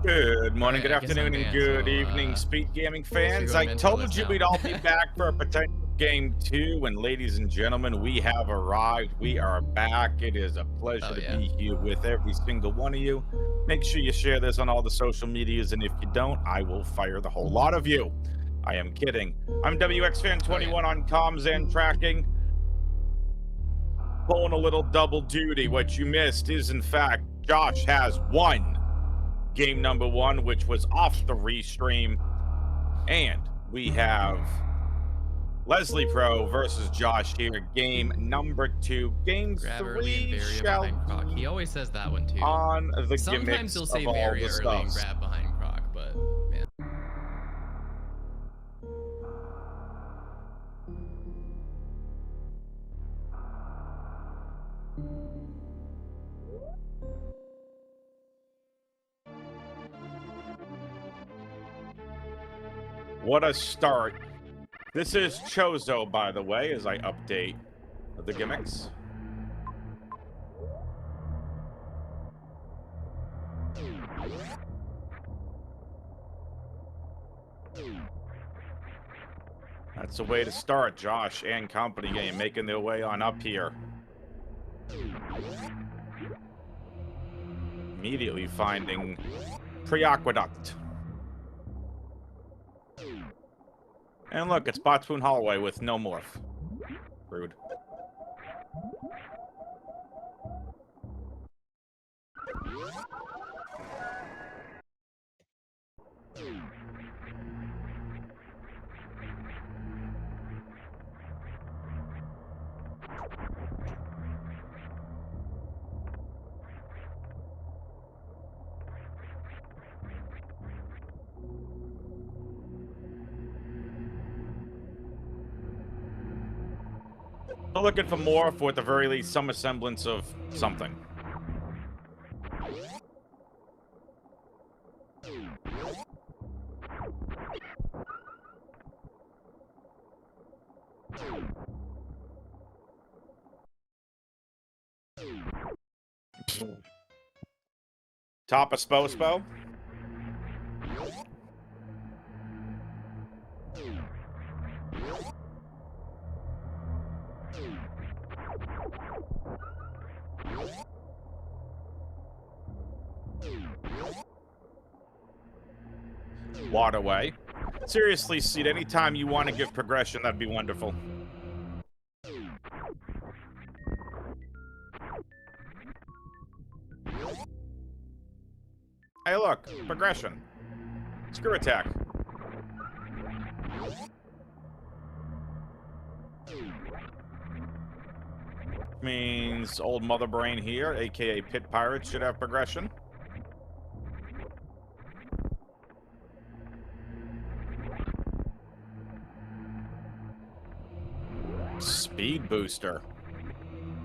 Good morning, Alright, good I guess I'm afternoon, and banned, good so, evening, Speed Gaming fans. go I to mentor told list you now. we'd all be back for a potential game 2, and ladies and gentlemen, we have arrived. We are back. It is a pleasure Oh, to yeah. be here with every single one of you. Make sure you share this on all the social medias, and if you don't, I will fire the whole lot of you. I am kidding. I'm WXFan21 on comms and tracking. Pulling a little double duty. What you missed is, in fact, Josh has won game number 1, which was off the restream. And we have Leslie Pro versus Josh here, game number 2. Game Grab early and 3 Varia shall behind Croc. He be always says that one, too. on the Sometimes gimmicks he'll of say all the Varia early and stuff. grab behind Croc, but, man. What a start. This is Chozo, by the way, as I update the gimmicks. That's the way to start. Josh and company game making their way on up here. Immediately finding Pre-Aqueduct. And look, it's Botspoon Holloway with no morph. Rude. Still looking for more, for at the very least some semblance of something. Top of Spo. Waterway. Seriously, Seed, anytime you want to give progression, that'd be wonderful. Hey, look, progression. Screw attack. Means old Mother Brain here, aka Pit Pirates, should have progression. Speed booster.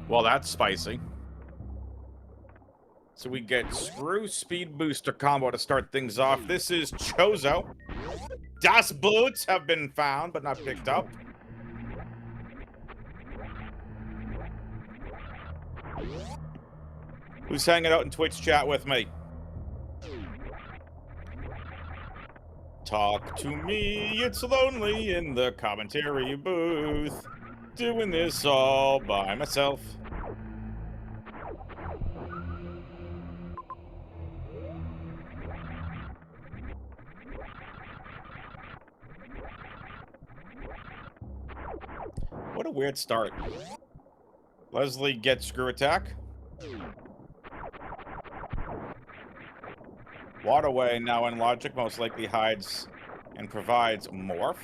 Well, that's spicy. So we get Screw Speed Booster combo to start things off. This is Chozo. Das Boots have been found, but not picked up. Who's hanging out in Twitch chat with me? Talk to me, it's lonely in the commentary booth. Doing this all by myself. What a weird start. Leslie gets Screw Attack. Waterway now in Logic most likely hides and provides Morph.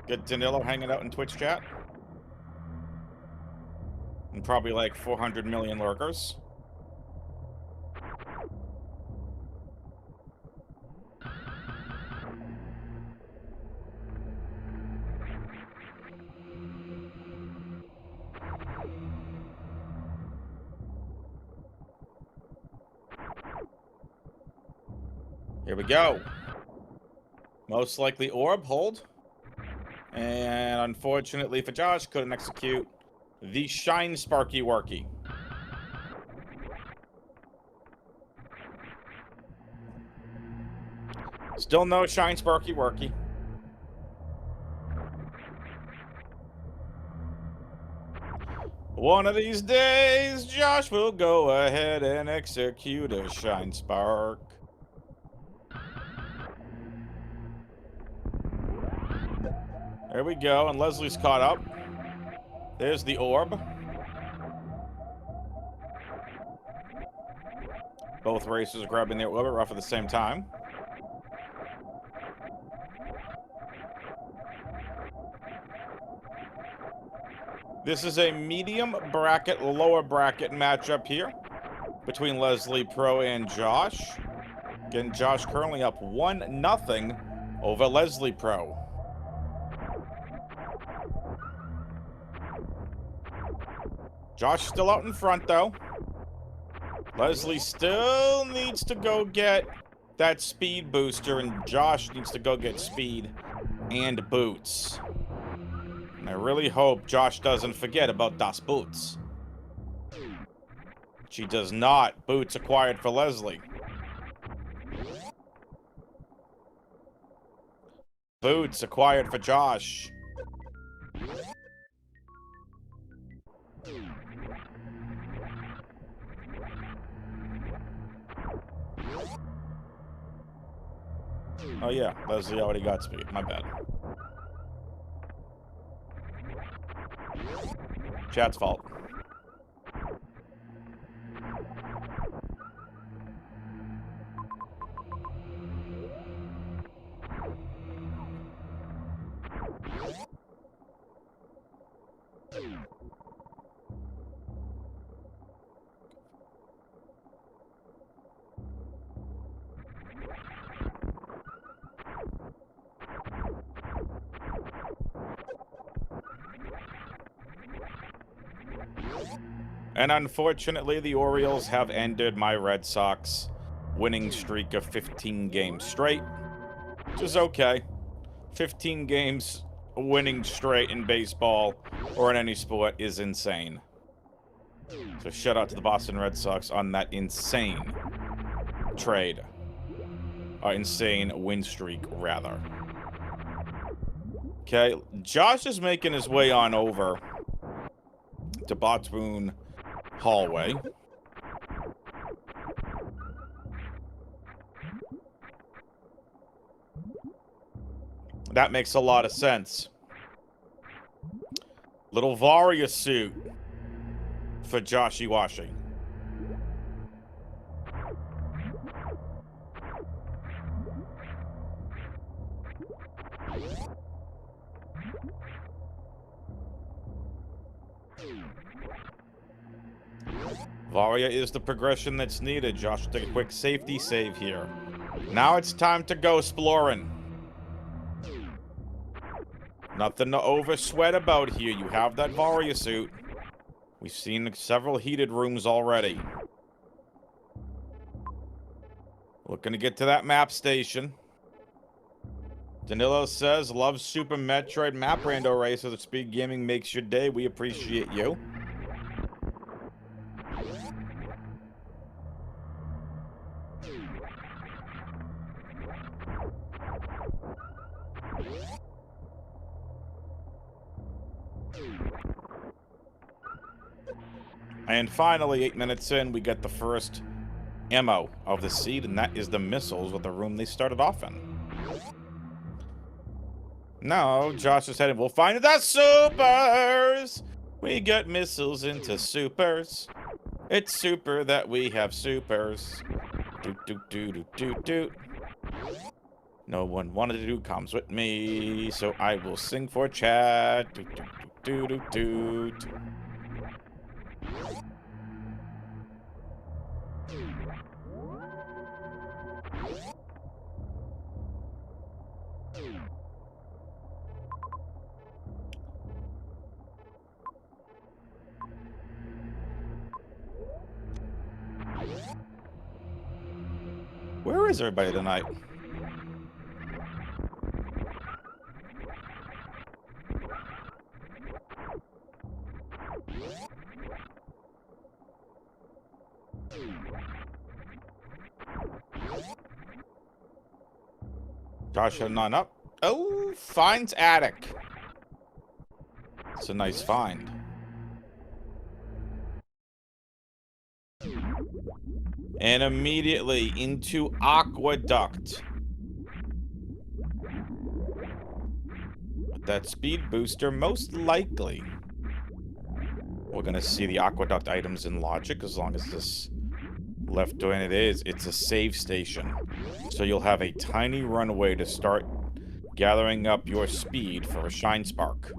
Get Danilo hanging out in Twitch chat. And probably like 400 million lurkers. Here we go. Most likely Orb, hold. And unfortunately for Josh, couldn't execute the Shine Sparky Worky. Still no Shine Sparky Worky. One of these days, Josh will go ahead and execute a Shine Spark. There we go, and Leslie's caught up. There's the orb. Both racers are grabbing their orbit rough at the same time. This is a medium bracket, lower bracket matchup here between Leslie Pro and Josh. Again, Josh currently up 1-0 over Leslie Pro. Josh still out in front, though. Leslie still needs to go get that speed booster, and Josh needs to go get speed and boots. And I really hope Josh doesn't forget about Das Boots. She does not. Boots acquired for Leslie. Boots acquired for Josh. Oh yeah, Leslie already got speed. My bad. Chat's fault. And unfortunately, the Orioles have ended my Red Sox winning streak of 15 games straight, which is okay. 15 games winning straight in baseball or in any sport is insane. So shout out to the Boston Red Sox on that insane trade. Insane win streak, rather. Okay, Josh is making his way on over to Botswoon Hallway. That makes a lot of sense. Little Varia suit for Joshy Washy. Varia is the progression that's needed. Josh will take a quick safety save here. Now it's time to go exploring. Nothing to over-sweat about here. You have that Varia suit. We've seen several heated rooms already. Looking to get to that map station. Danilo says, love Super Metroid map Rando racer. The SpeedGaming makes your day. We appreciate you. And finally, 8 minutes in, we get the first ammo of the seed, and that is the missiles with the room they started off in. Now, Josh is heading, we'll find the supers! We get missiles into supers. It's super that we have supers. Doot, doot, doot, doot, doot, doot. No one wanted to do comms with me, so I will sing for chat. Doot, doot, doot, doot, doot, doot. Where is everybody tonight? Josh heading on up. Oh, finds attic. It's a nice find. And immediately into aqueduct. With that speed booster, most likely we're gonna see the aqueduct items in logic as long as this left doing it is. It's a save station. So you'll have a tiny runway to start gathering up your speed for a shine spark.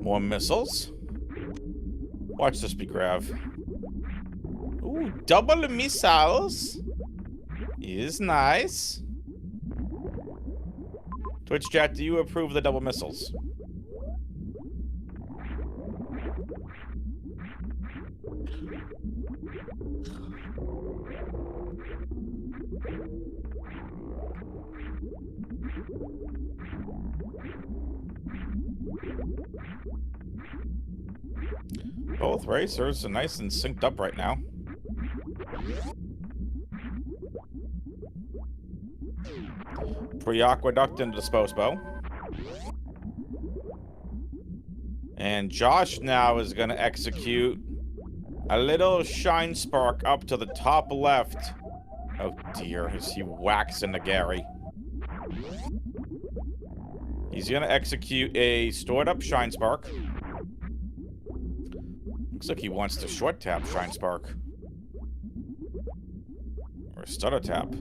More missiles. Watch this be grav. Ooh, double missiles. Is nice. Twitch chat, do you approve the double missiles? Both racers are nice and synced up right now. Pre-aqueduct into Disposbo. And Josh now is going to execute a little shine spark up to the top left. Oh dear, as he whacks into Gary. He's going to execute a stored up shine spark. Looks like he wants to short tap shine spark. Or stutter tap.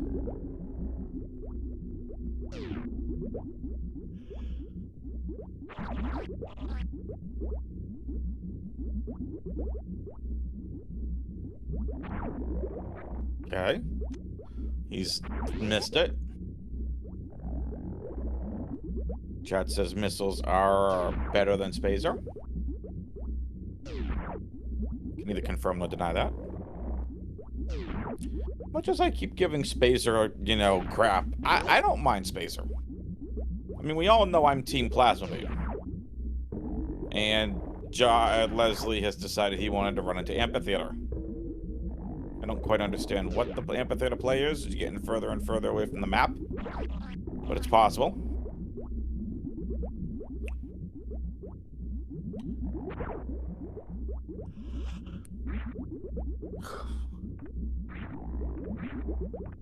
Okay. He's missed it. Chat says missiles are better than Spazer. Can either confirm or deny that. Much as I keep giving Spazer, you know, crap, I don't mind Spazer. I mean, we all know I'm Team Plasma Beam. And Leslie has decided he wanted to run into Amphitheater. I don't quite understand what the Amphitheater play is. He's getting further and further away from the map. But it's possible.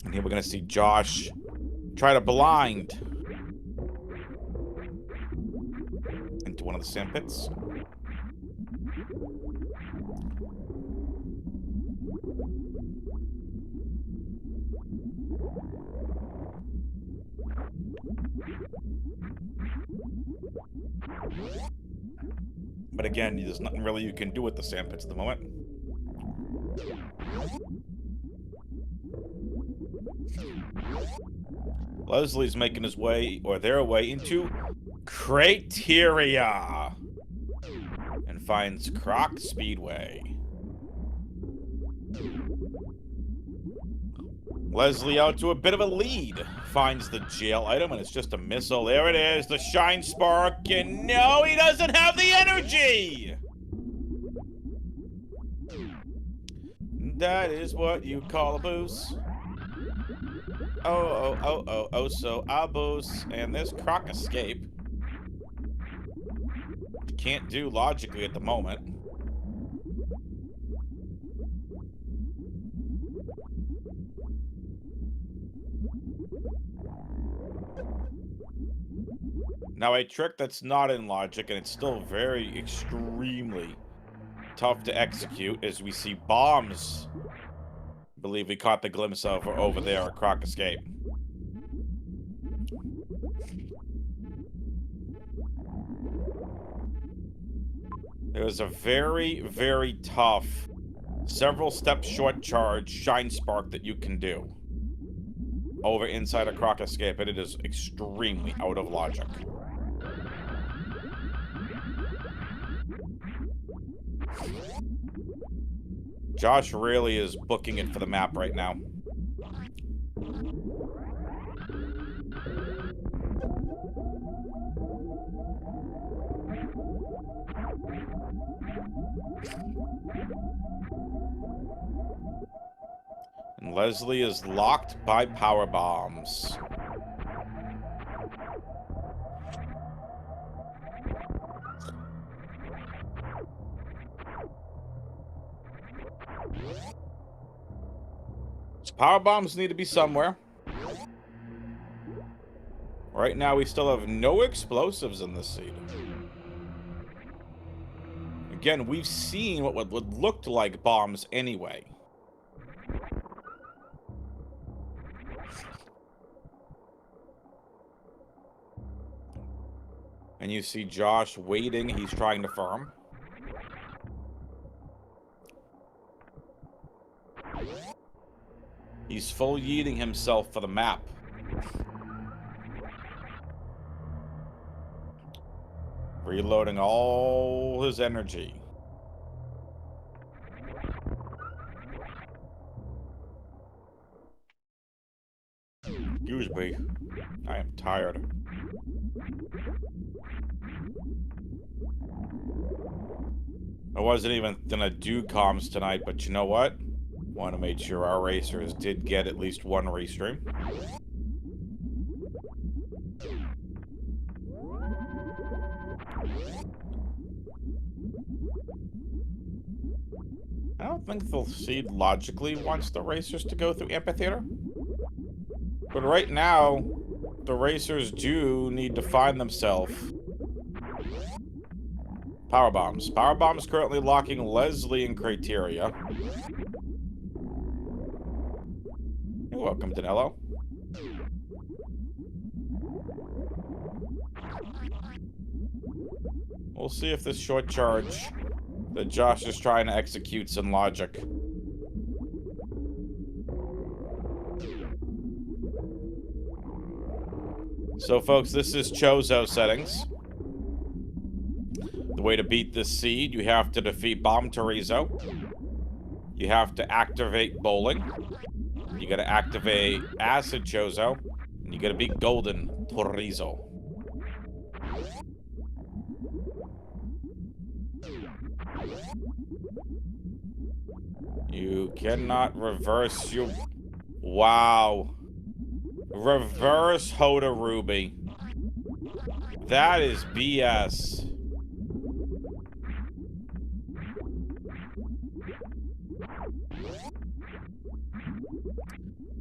And here we're going to see Josh try to blind into one of the sand pits. But again, there's nothing really you can do with the sand pits at the moment. Leslie's making his way, or their way, into Criteria. And finds Croc Speedway. Leslie out to a bit of a lead. Finds the jail item, and it's just a missile. There it is, the shine spark, and no, he doesn't have the energy! That is what you call a boost. Oh, so a boost. And there's Croc Escape. Can't do logically at the moment. Now, a trick that's not in logic, and it's still very extremely tough to execute, is we see bombs. I believe we caught the glimpse of over there at Croc Escape. There was a very, very tough, several steps short charge shine spark that you can do over inside a Croc Escape, and it is extremely out of logic. Josh really is booking it for the map right now. And Leslie is locked by power bombs. So power bombs need to be somewhere. Right now, we still have no explosives in the seed. Again, we've seen what would look like bombs anyway. And you see Josh waiting. He's trying to farm. He's full yeeting himself for the map. Reloading all his energy. Excuse me. I am tired. I wasn't even gonna do comms tonight, but you know what? Want to make sure our racers did get at least one restream. I don't think the seed logically wants the racers to go through amphitheater. But right now, the racers do need to find themselves power bombs. Power bombs currently locking Leslie in criteria. You're welcome, Danilo. We'll see if this short charge that Josh is trying to execute some logic. So, folks, this is Chozo settings. The way to beat this seed, you have to defeat Bomb Torizo. You have to activate Bowling. You gotta activate Acid Chozo. And you gotta beat Golden Torizo. You cannot reverse your... Wow. Reverse Hoda Ruby. That is BS.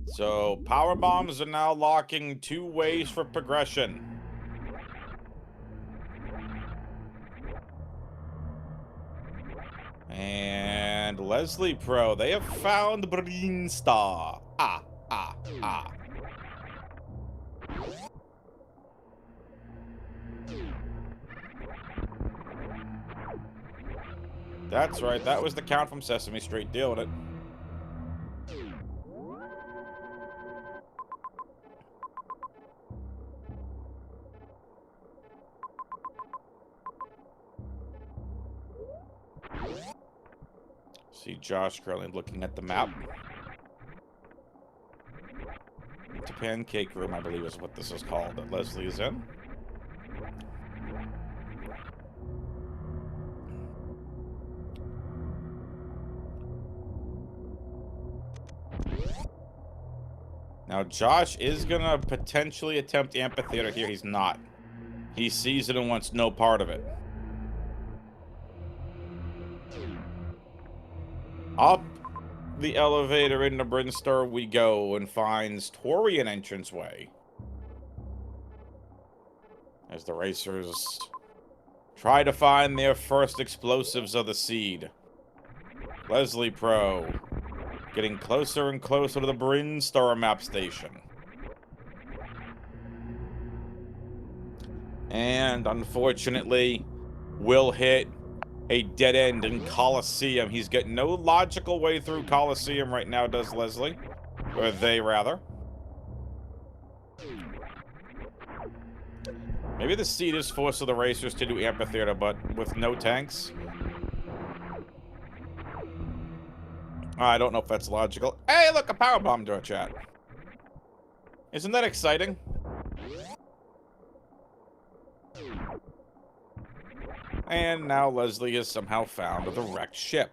So, power bombs are now locking 2 ways for progression. And Leslie Pro, they have found Breen Star. Ah. That's right, that was the Count from Sesame Street. Deal with it. See Josh currently looking at the map. It's a pancake room, I believe is what this is called, that Leslie is in. Now, Josh is gonna potentially attempt amphitheater here. He's not. He sees it and wants no part of it. Up the elevator into Brinstar we go and finds Torian entranceway. As the racers try to find their first explosives of the seed. Leslie Pro getting closer and closer to the Brinstar map station. And unfortunately, will hit a dead end in Coliseum. He's got no logical way through Coliseum right now, does Leslie? Or they, rather. Maybe the seed is forcing the racers to do amphitheater, but with no tanks. I don't know if that's logical. Hey, look, a power bomb to our chat. Isn't that exciting? And now Leslie has somehow found the wrecked ship.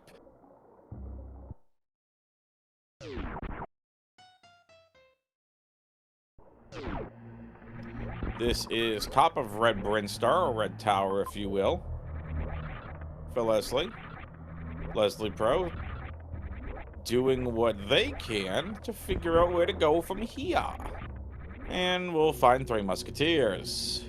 This is top of Red Brinstar, or Red Tower, if you will, for Leslie. Leslie Pro doing what they can to figure out where to go from here. And we'll find 3 Musketeers.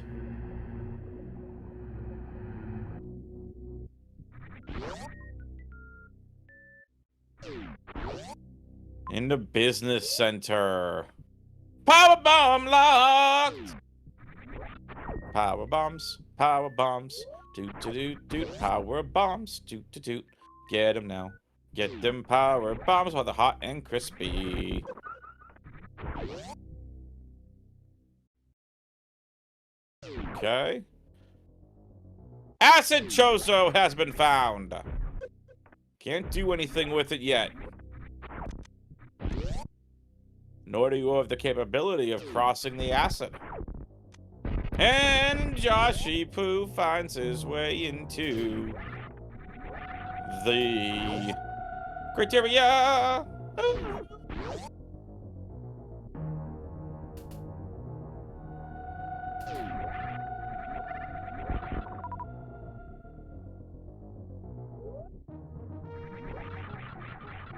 In the business center. Power bomb locked! Power bombs, power bombs. Doot doot doot doot. Power bombs. Doot doot doot. Get them now. Get them power bombs while they're hot and crispy. Okay. Acid Chozo has been found. Can't do anything with it yet. Nor do you have the capability of crossing the acid. And Joshy Poo finds his way into the criteria.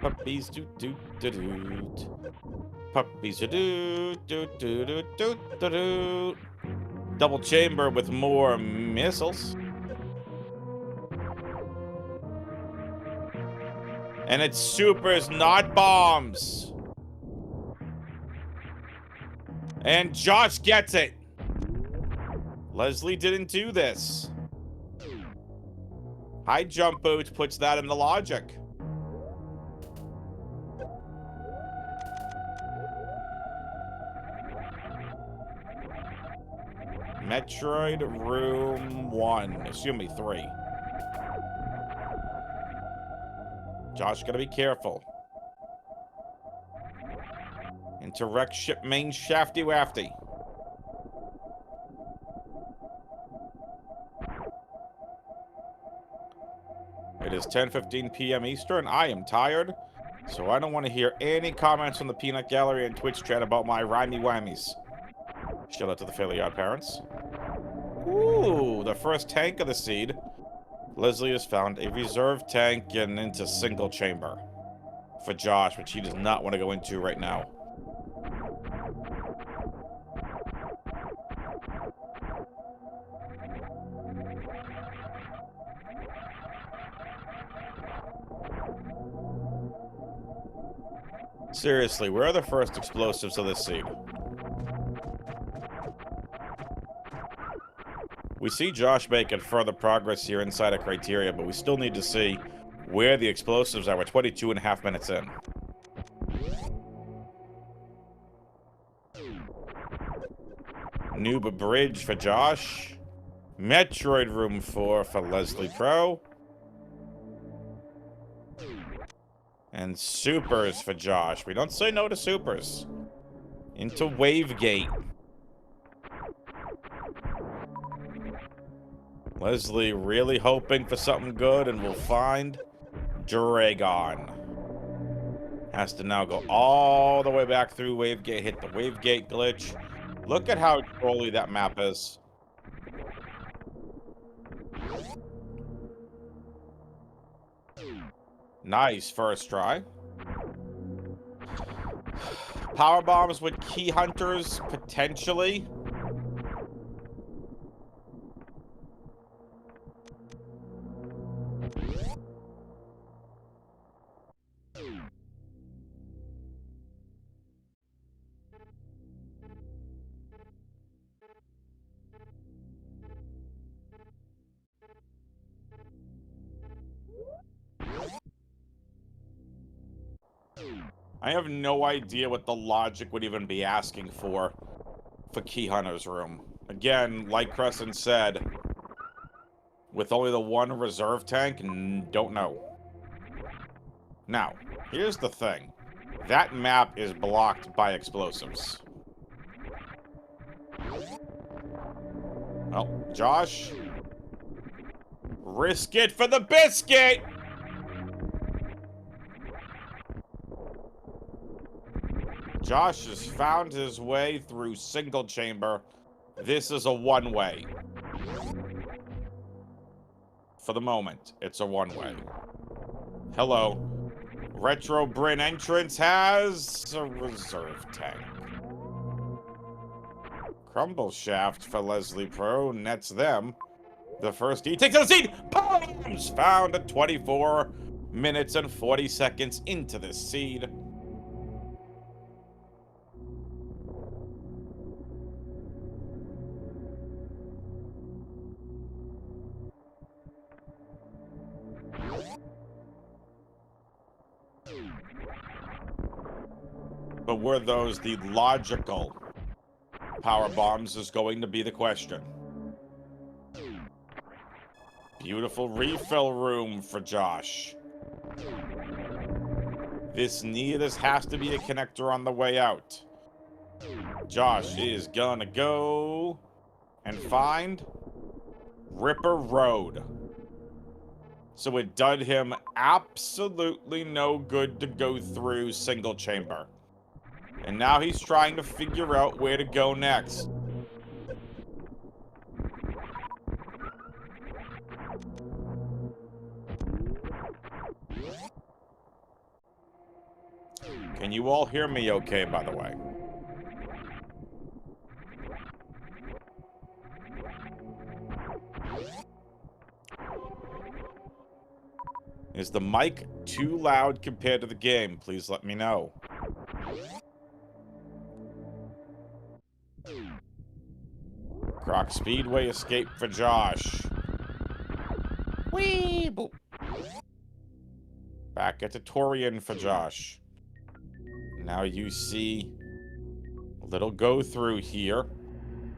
Puppies do do do do. Puppies do do do do do do do do. Double chamber with more missiles. And it's supers, not bombs. And Josh gets it. Leslie didn't do this. High jump boot puts that in the logic. Metroid room 1. Excuse me, 3. Josh, gotta be careful. Into wreck ship main shafty wafty. It is 10:15 p.m. Eastern. I am tired, so I don't want to hear any comments from the Peanut Gallery and Twitch chat about my rhymey whammies. Shout out to the Fairly Odd Parents. Ooh, the first tank of the seed. Leslie has found a reserve tank and into single chamber for Josh, which he does not want to go into right now. Seriously, where are the first explosives of this seed? We see Josh making further progress here inside of Criteria, but we still need to see where the explosives are. We're 22.5 minutes in. Noob Bridge for Josh. Metroid Room 4 for Leslie Pro. And Supers for Josh. We don't say no to Supers. Into Wavegate. Leslie really hoping for something good, and we'll find Dragon. Has to now go all the way back through Wavegate, hit the Wavegate glitch. Look at how trolly that map is. Nice first try. Power bombs with key hunters, potentially. I have no idea what the logic would even be asking for Key Hunter's room. Again, like Crescent said, with only the one reserve tank, don't know. Now, here's the thing. That map is blocked by explosives. Well, Josh, risk it for the biscuit! Josh has found his way through single chamber This is a one-way. For the moment, it's a one-way. Hello. Retro Brin entrance has a reserve tank. Crumble shaft for Leslie Pro nets them. The first he takes the seed. Bombs found at 24 minutes and 40 seconds into this seed. But were those the logical power bombs is going to be the question. Beautiful refill room for Josh. This has to be a connector on the way out. Josh is gonna go and find Ripper Road. So it did him absolutely no good to go through single chamber. And now he's trying to figure out where to go next. Can you all hear me okay, by the way? Is the mic too loud compared to the game? Please let me know. Croc Speedway escape for Josh. Whee! Boop. Back at Torian for Josh. Now you see a little go through here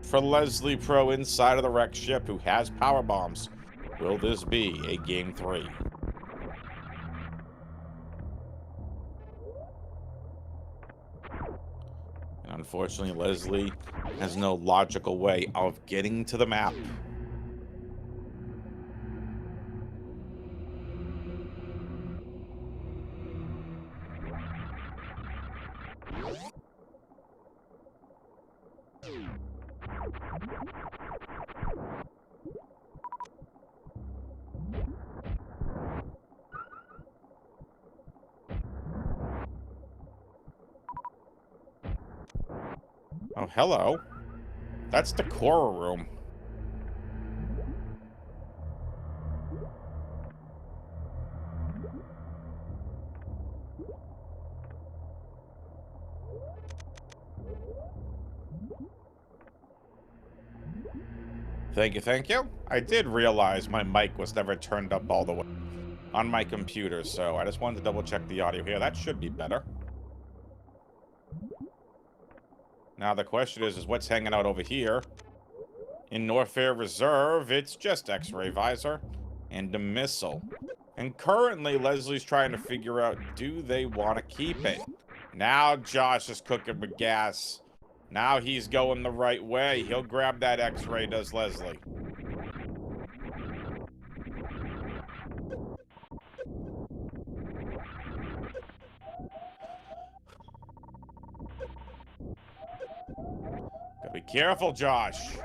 for Leslie Pro inside of the wreck ship who has power bombs. Will this be a game 3? And unfortunately, Leslie has no logical way of getting to the map. Oh, hello. That's the Cora room. Thank you, thank you. I did realize my mic was never turned up all the way on my computer, so I just wanted to double check the audio here. That should be better. Now the question is what's hanging out over here? In Norfair Reserve, it's just X-ray visor and a missile. And currently, Leslie's trying to figure out, do they want to keep it? Now Josh is cooking with gas. Now he's going the right way. He'll grab that X-ray, does Leslie. Gotta be careful, Josh.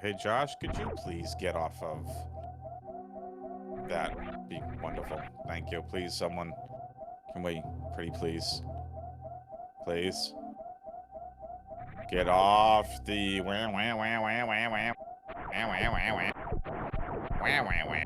Hey, Josh, could you please get off of that? Be wonderful. Thank you. Please, someone, can Can we, pretty please? Please? Get off the wah wah wah wah wah wah wah wah wah wah wah wah wah.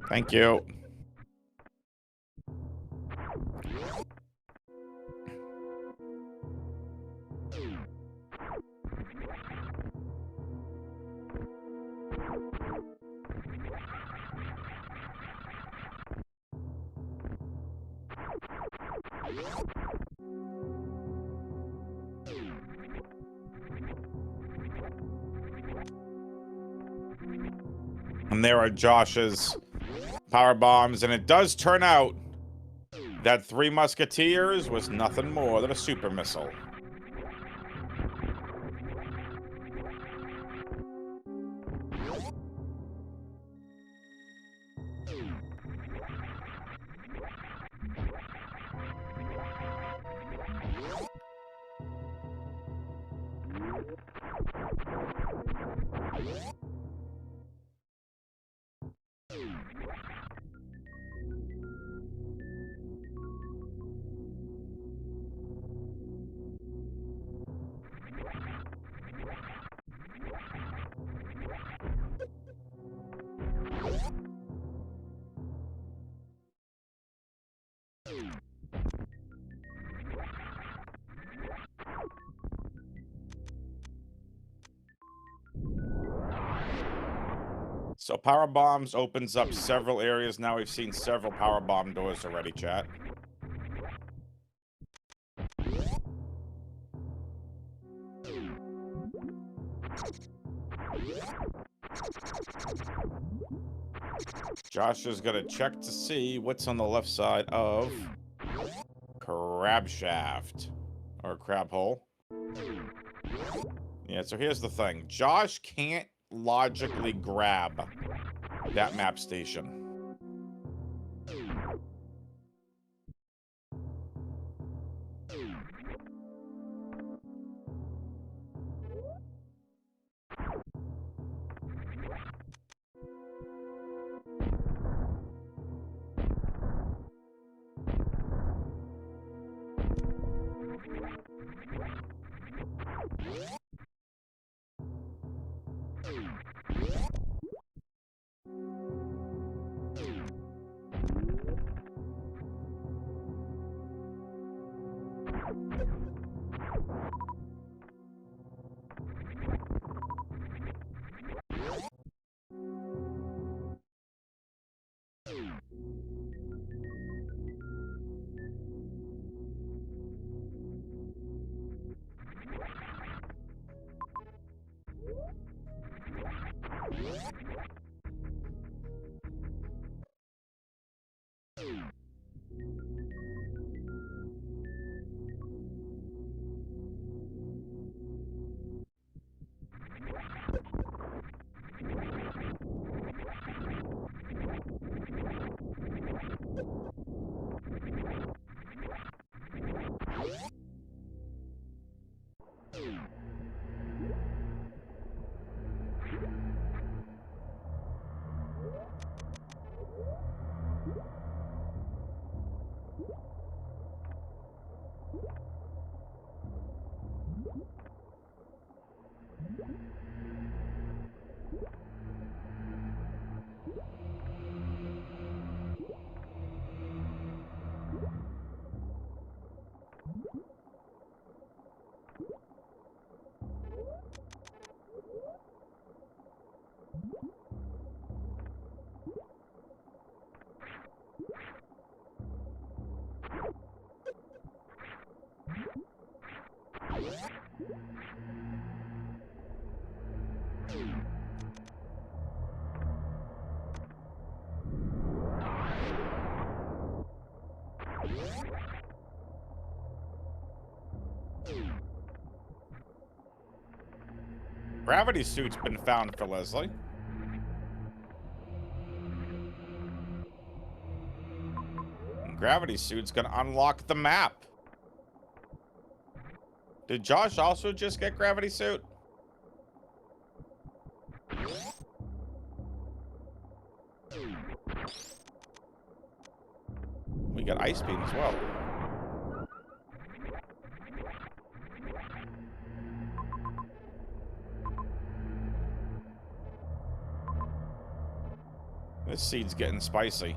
Thank you. And there are Josh's power bombs, and it does turn out that Three Musketeers was nothing more than a super missile. So power bombs opens up several areas. Now we've seen several power bomb doors already, chat. Josh is gonna check to see what's on the left side of Crab Shaft or Crab Hole. Yeah, so here's the thing. Josh can't logically grab that map station. Gravity suit's been found for Leslie. And gravity suit's gonna unlock the map. Did Josh also just get gravity suit? We got ice beam as well. This seed's getting spicy.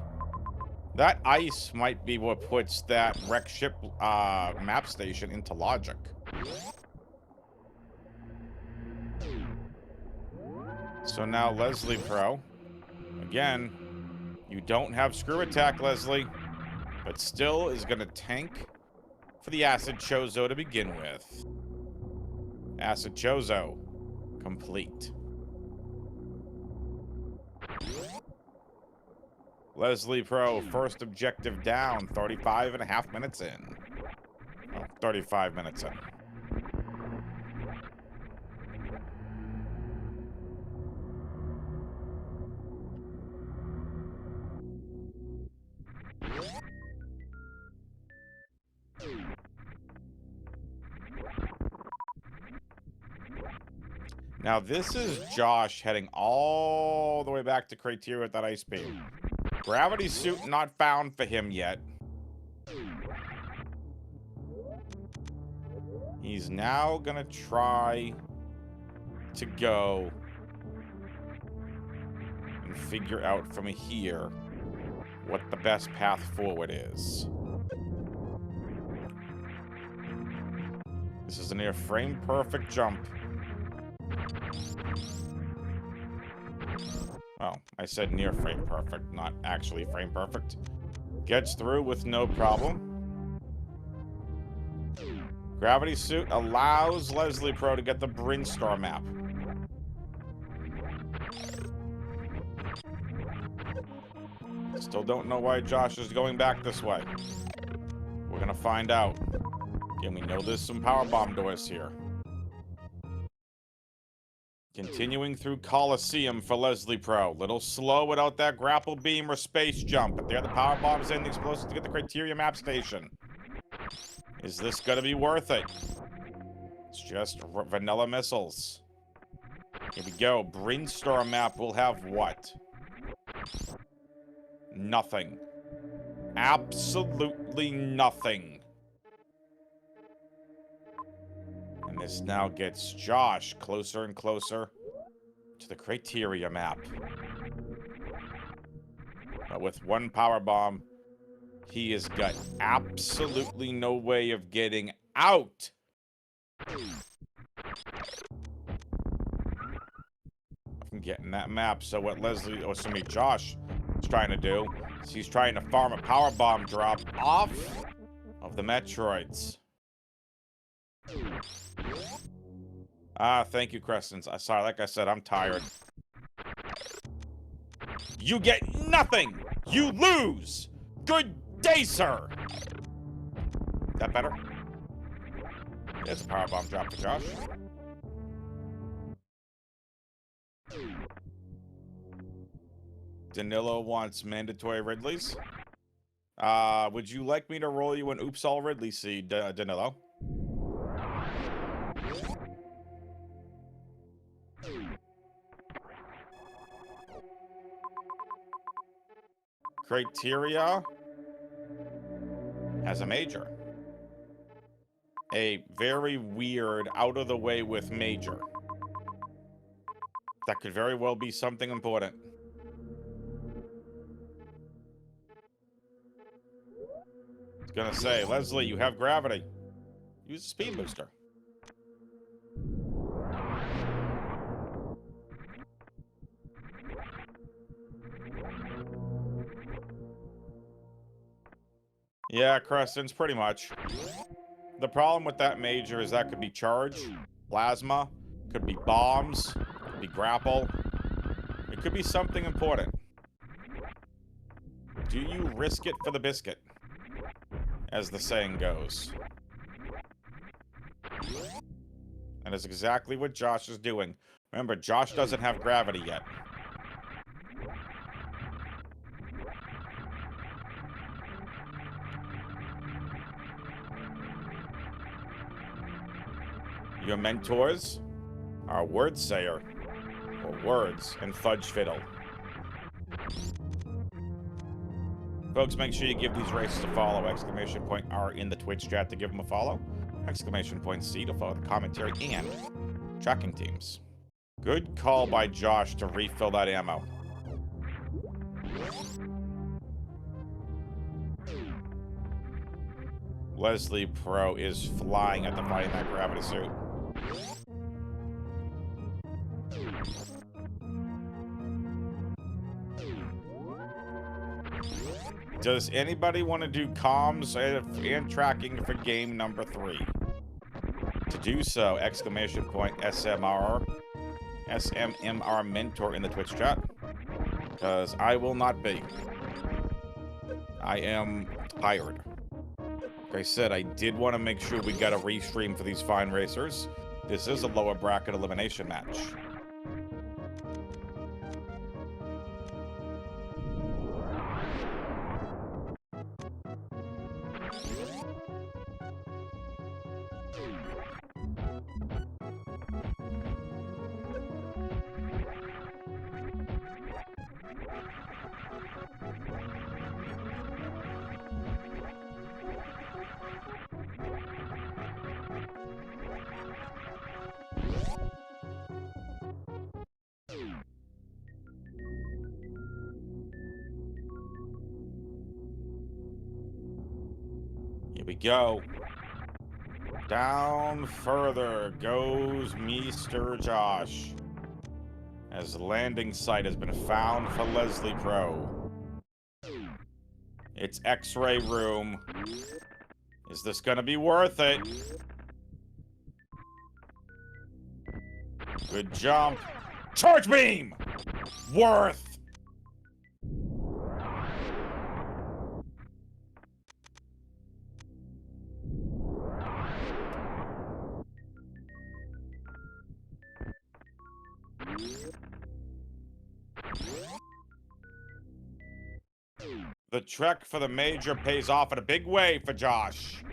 That ice might be what puts that wreck ship map station into logic. So now Leslie Pro. Again, you don't have screw attack, Leslie, but still is going to tank for the Acid Chozo to begin with. Acid Chozo complete. Leslie Pro, first objective down, 35.5 minutes in. Oh, 35 minutes in. Now, this is Josh heading all the way back to Criteria with that ice beam. Gravity suit not found for him yet. He's now gonna try to go and figure out from here what the best path forward is. This is a near frame perfect jump. Oh, I said near frame perfect, not actually frame perfect. Gets through with no problem. Gravity suit allows Leslie Pro to get the Brinstar map. Still don't know why Josh is going back this way. We're gonna find out. Again, we know there's some powerbomb doors here. Continuing through Coliseum for Leslie Pro. Little slow without that grapple beam or space jump. But there the power bombs and the explosives to get the Criteria map station. Is this gonna be worth it? It's just vanilla missiles. Here we go. Brinstar map will have what? Nothing. Absolutely nothing. And this now gets Josh closer and closer to the Criteria map. But with one power bomb, he has got absolutely no way of getting out. From getting that map. So what Leslie, or somebody Josh is trying to do is he's trying to farm a power bomb drop off of the Metroids. Thank you, Crescents. Sorry, like I said, I'm tired. You get nothing! You lose! Good day, sir! Is that better? There's a powerbomb drop for Josh. Danilo wants mandatory Ridleys. Would you like me to roll you an Oops All Ridley seed, Danilo? Criteria has a major. A very weird, out-of-the-way with major. That could very well be something important. I was gonna say, Leslie, you have gravity. Use a speed booster. Yeah, Crescents, pretty much. The problem with that major is that could be charge, plasma, could be bombs, could be grapple. It could be something important. Do you risk it for the biscuit? As the saying goes. And That is exactly what Josh is doing. Remember, Josh doesn't have gravity yet. Your mentors are Wordsayer, or Words, and Fudge Fiddle. Folks, make sure you give these races a follow. Exclamation point R in the Twitch chat to give them a follow. Exclamation point C to follow the commentary and tracking teams. Good call by Josh to refill that ammo. Leslie Pro is flying at the fighting that gravity suit. Does anybody want to do comms and tracking for game number 3? To do so, exclamation point SMMR mentor in the Twitch chat. Because I will not be. I am tired. Like I said, I did want to make sure we got a restream for these fine racers. This is a lower bracket elimination match. Here we go. Down further goes Mr. Josh. As the landing site has been found for Leslie Pro. It's X-ray room. Is this gonna be worth it? Good jump. Charge beam! Worth! The trek for the major pays off in a big way for Josh.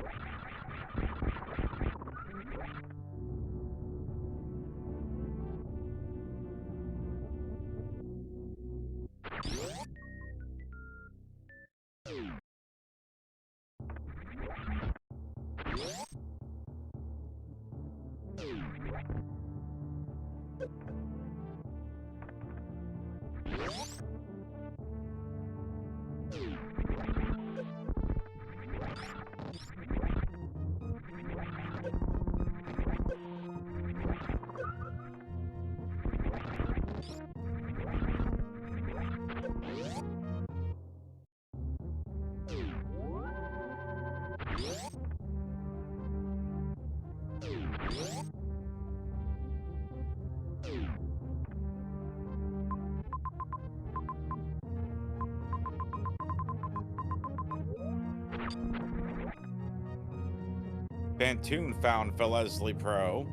Bantoon found for Leslie Pro.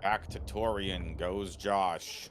Back to Torian goes Josh.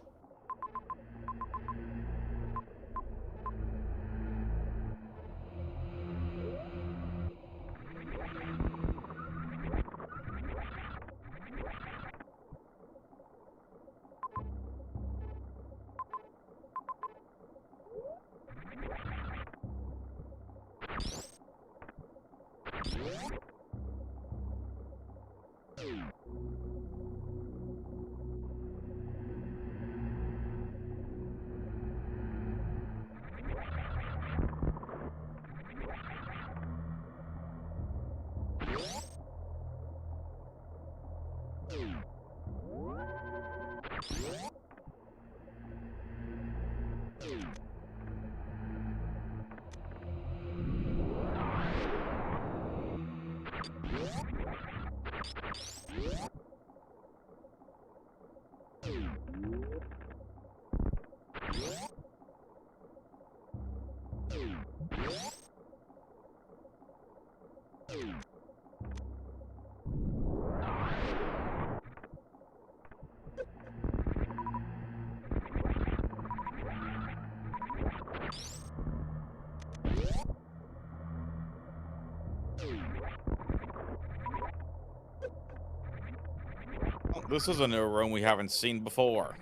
This is a new room we haven't seen before.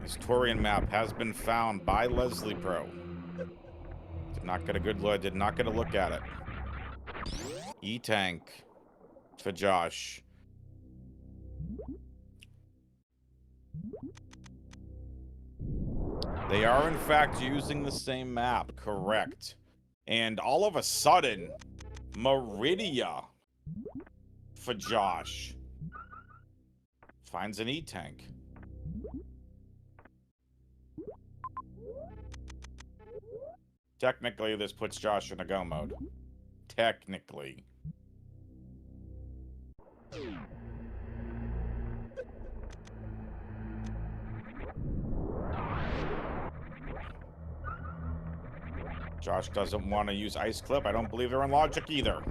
This Torian map has been found by Leslie Pro. Did not get a good look. Did not get a look at it. E-tank for Josh. They are in fact using the same map, correct? And all of a sudden, Meridia for Josh finds an E-tank. Technically, this puts Josh in a go mode. Technically. Josh doesn't want to use Ice Clip. I don't believe they're in logic either.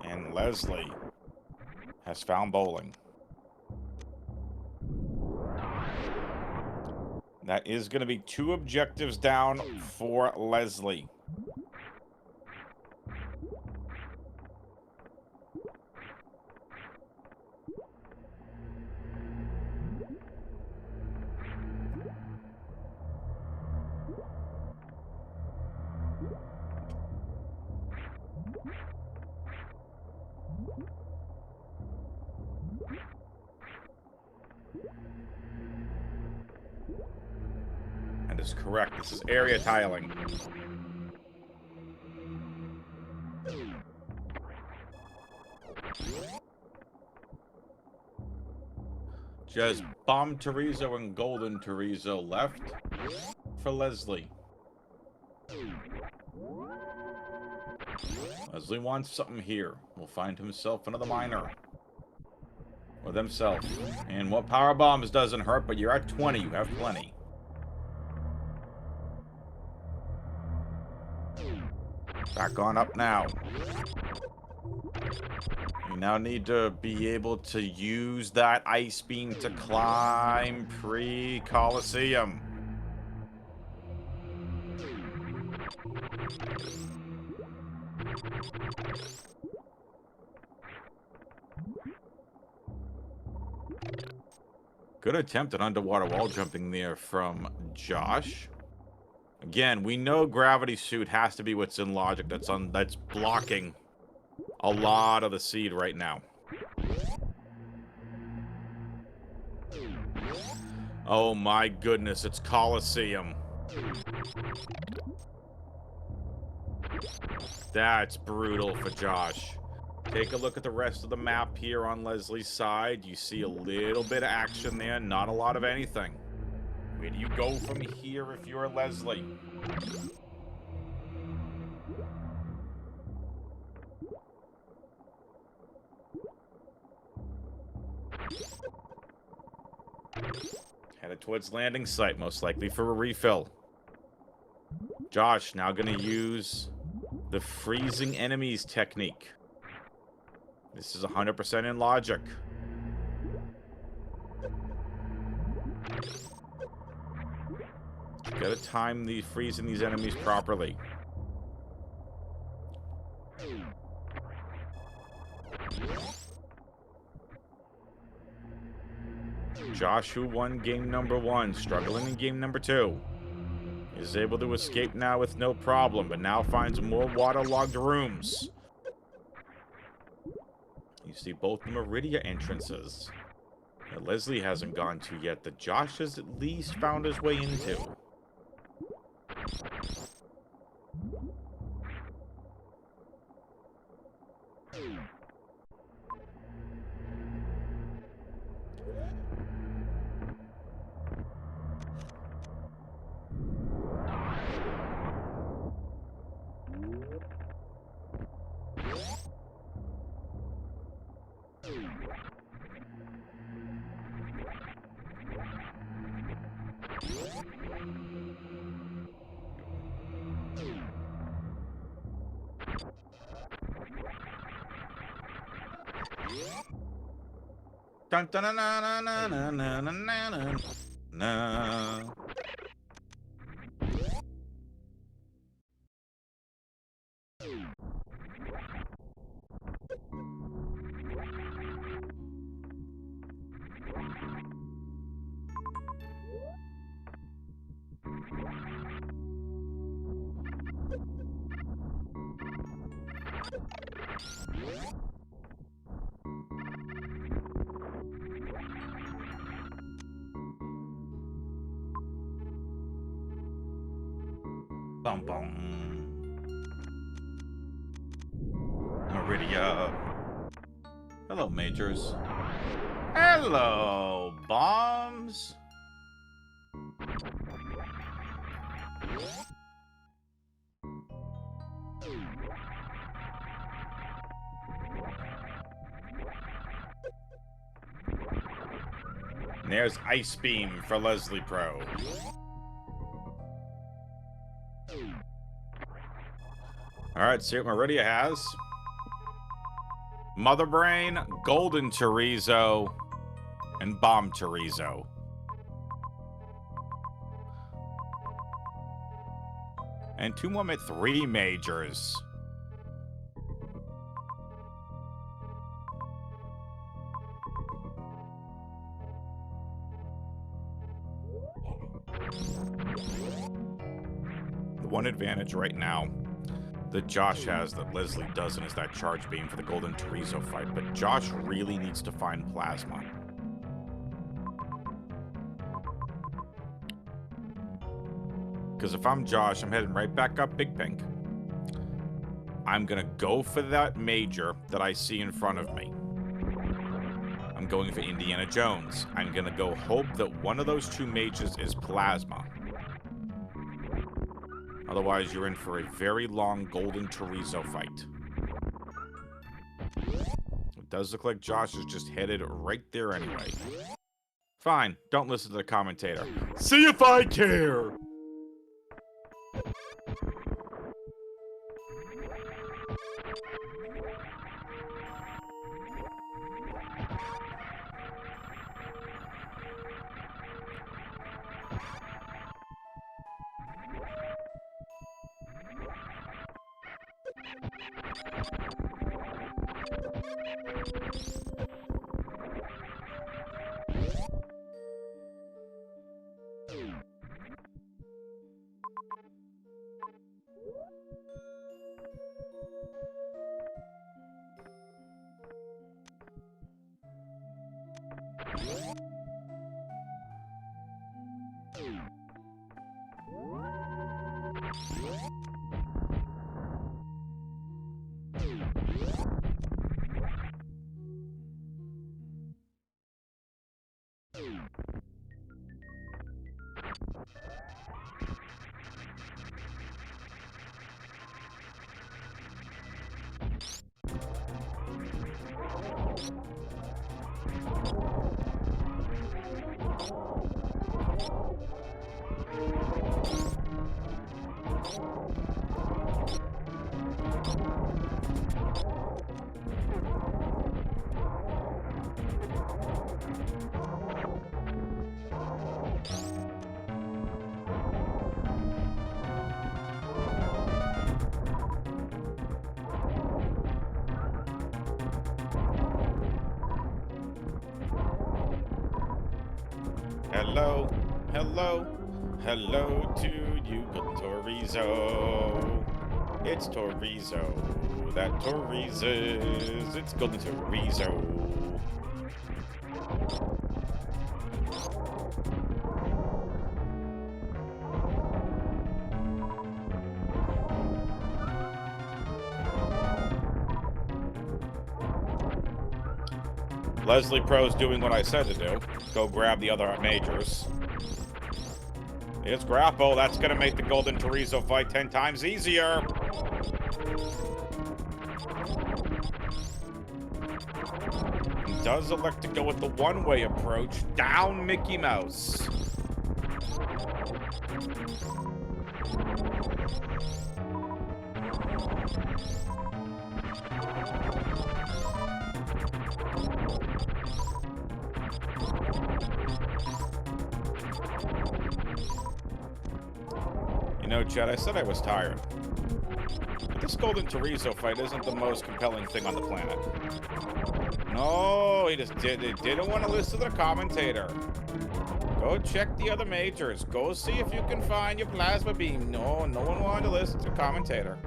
And Leslie has found bowling. That is going to be 2 objectives down for Leslie. That is correct. This is area tiling. Just Bomb Torizo and Golden Torizo left for Leslie. Leslie wants something here. Will find himself another miner. Or themselves. And what power bombs doesn't hurt, but you're at 20. You have plenty. Back on up now. You now need to be able to use that ice beam to climb pre-Coliseum. Good attempt at underwater wall jumping there from Josh. Again, we know Gravity Suit has to be what's in logic that's blocking a lot of the seed right now. Oh my goodness, it's Coliseum. That's brutal for Josh. Take a look at the rest of the map here on Leslie's side. You see a little bit of action there, not a lot of anything. Where do you go from here if you're Leslie? Headed towards landing site, most likely for a refill. Josh now going to use the freezing enemies technique. This is 100% in logic. You gotta time the freezing these enemies properly. Josh, who won game number 1, struggling in game number 2, is able to escape now with no problem, but now finds more waterlogged rooms. You see both the Meridia entrances that Leslie hasn't gone to yet, that Josh has at least found his way into. Dun, dun, dun, dun, dun, dun, dun, dun, dun, dun. Bum bum. Meridia. Hello, Majors. Hello, bombs. And there's Ice Beam for Leslie Pro. Alright, see what Meridia has. Mother Brain, Golden Chorizo, and Bomb Chorizo. And 2 more at 3 majors. The one advantage right now that Josh has that Leslie doesn't is that charge beam for the Golden Chorizo fight, but Josh really needs to find Plasma. Because if I'm Josh, I'm heading right back up Big Pink. I'm going to go for that major that I see in front of me. I'm going for Indiana Jones. I'm going to go hope that one of those 2 majors is Plasma. Otherwise, you're in for a very long Golden Chorizo fight. It does look like Josh is just headed right there anyway. Fine, don't listen to the commentator. See if I care! Hello, hello, hello to you, good Torizo. It's Torizo, that Torizo's, it's Golden Torizo. Leslie Pro's doing what I said to do. Go grab the other majors. It's grapple. That's going to make the Golden Chorizo fight 10 times easier. He does elect to go with the one-way approach. Down Mickey Mouse. You know, Chad, I said I was tired. But this Golden Chorizo fight isn't the most compelling thing on the planet. No, he just didn't want to listen to the commentator. Go check the other majors. Go see if you can find your plasma beam. No, no one wanted to listen to the commentator.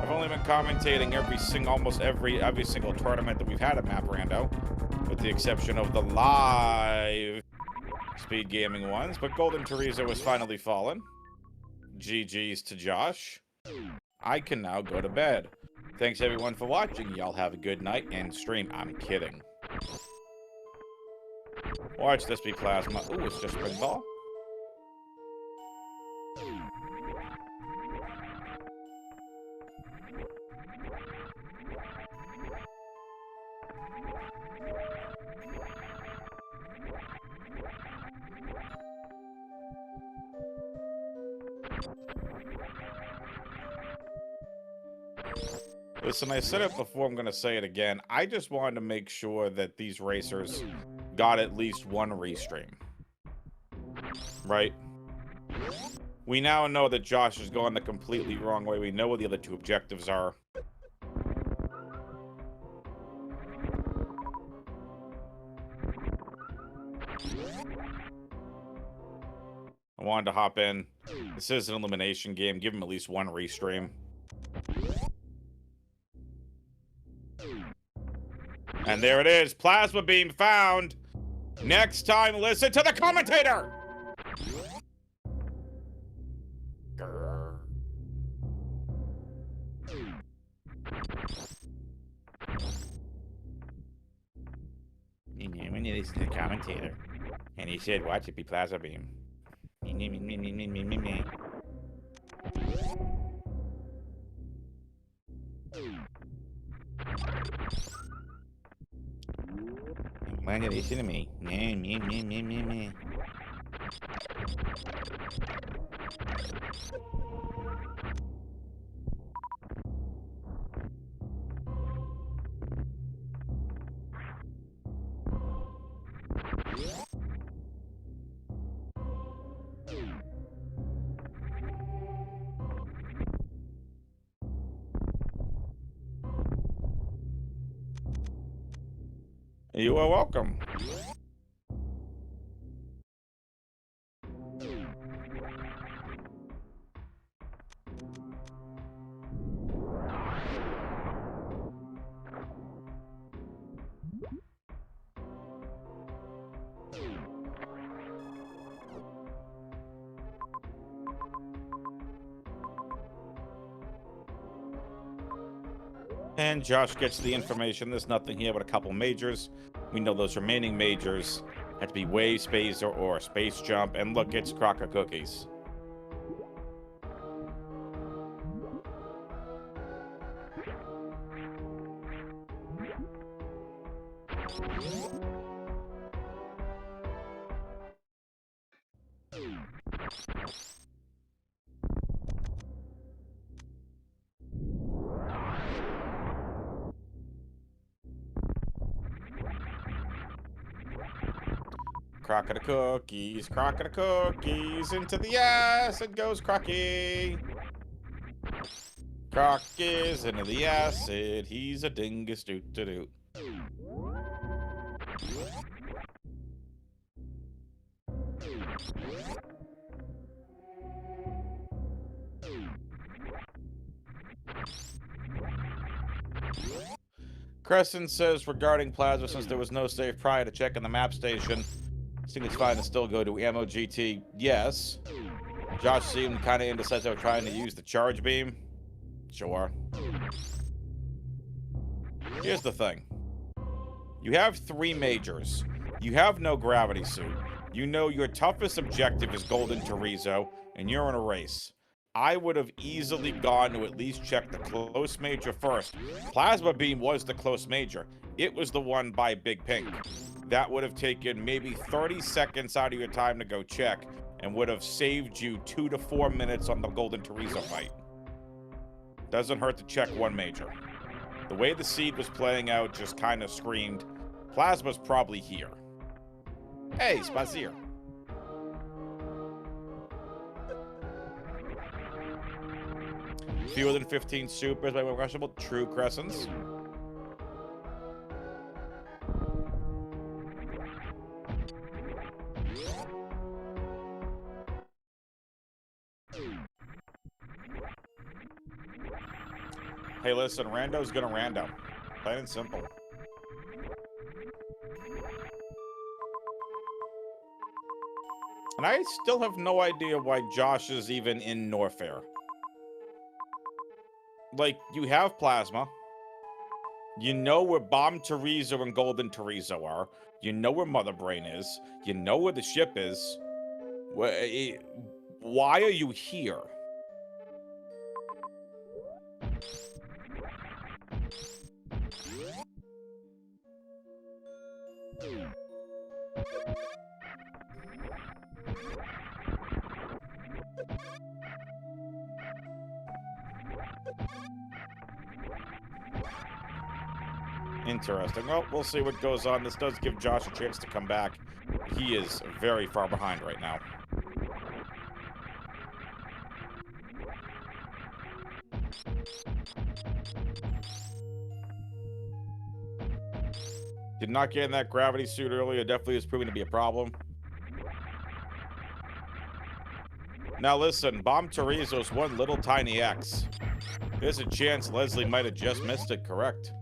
I've only been commentating almost every single tournament that we've had at Map Rando, with the exception of the live SpeedGaming ones, but Golden Chorizo has finally fallen. GG's to Josh. I can now go to bed. Thanks everyone for watching. Y'all have a good night and stream. I'm kidding. Watch this be plasma. Ooh, it's just spring ball. Listen, I said it before, I'm going to say it again. I just wanted to make sure that these racers got at least one restream. Right? We now know that Josh is going the completely wrong way. We know what the other two objectives are. I wanted to hop in. This is an elimination game. Give him at least one restream. And there it is. Plasma beam found. Next time, listen to the commentator. Grr. When you listen to the commentator, and he said, "Watch it be plasma beam." Why did they listen to me? Me. You are welcome. And Josh gets the information. There's nothing here but a couple majors. We know those remaining majors had to be wave, space, or space jump. And look, it's Crocker Cookies. Crocker cookies, into the acid goes Crocky. Croc is into the acid, he's a dingus doot-a-doot. Crescent says, regarding plasma, since there was no save prior to checking the map station, I think it's fine to still go to Ammo GT. Yes. Josh seemed kind of indecisive of trying to use the charge beam. Sure. Here's the thing. You have 3 majors. You have no gravity suit. You know your toughest objective is Golden Chorizo, and you're in a race. I would have easily gone to at least check the close major first. Plasma Beam was the close major. It was the one by Big Pink. That would have taken maybe 30 seconds out of your time to go check, and would have saved you 2 to 4 minutes on the Golden Chorizo fight. Doesn't hurt to check one major. The way the seed was playing out just kind of screamed, Plasma's probably here. Hey, Spazir. Fewer than 15 supers by questionable true crescents. Hey, listen, Rando's gonna rando. Plain and simple. And I still have no idea why Josh is even in Norfair. Like, you have Plasma. You know where Bomb Chorizo and Golden Chorizo are. You know where Mother Brain is. You know where the ship is. Why are you here? Interesting. Well, we'll see what goes on. This does give Josh a chance to come back. He is very far behind right now. Did not get in that gravity suit earlier. Definitely is proving to be a problem. Now listen, Bomb Chorizo's one little tiny X. There's a chance Leslie might have just missed it, correct?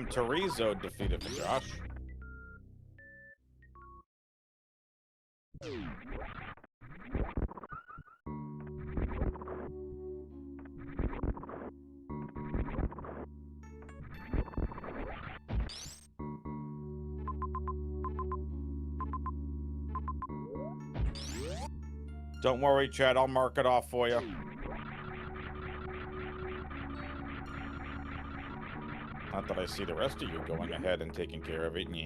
Chorizo defeated for Josh. Don't worry, Chad, I'll mark it off for you. Not that I see the rest of you going ahead and taking care of it. I'm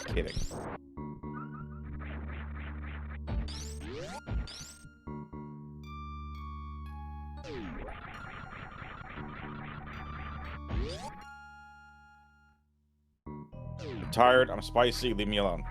kidding. I'm tired. I'm spicy. Leave me alone.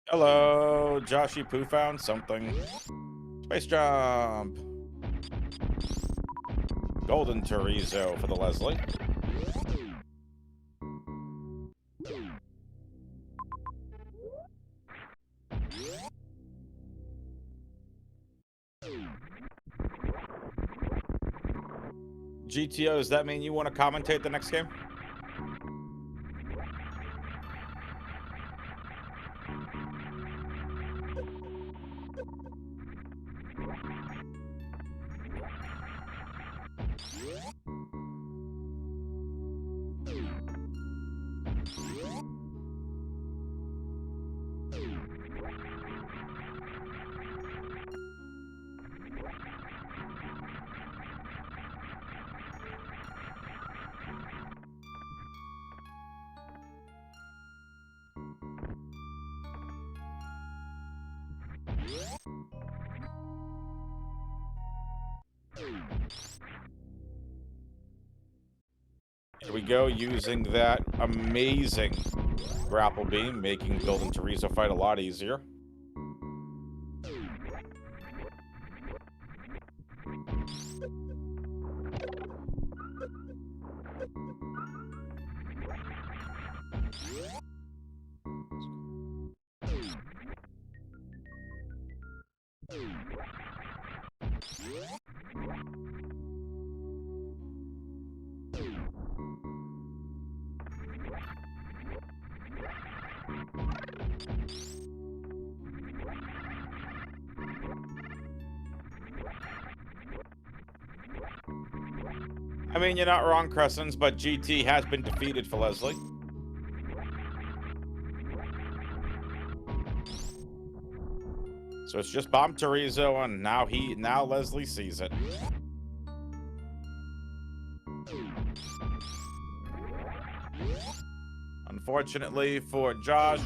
Hello, Joshy Poo found something. Space jump. Golden chorizo for the Leslie. GTO, does that mean you want to commentate the next game? Here we go, using that amazing grapple beam, making Golden Chorizo fight a lot easier. I mean, you're not wrong, Crescents, but GT has been defeated for Leslie. So it's just Bomb Chorizo, and now Leslie sees it. Unfortunately for Josh,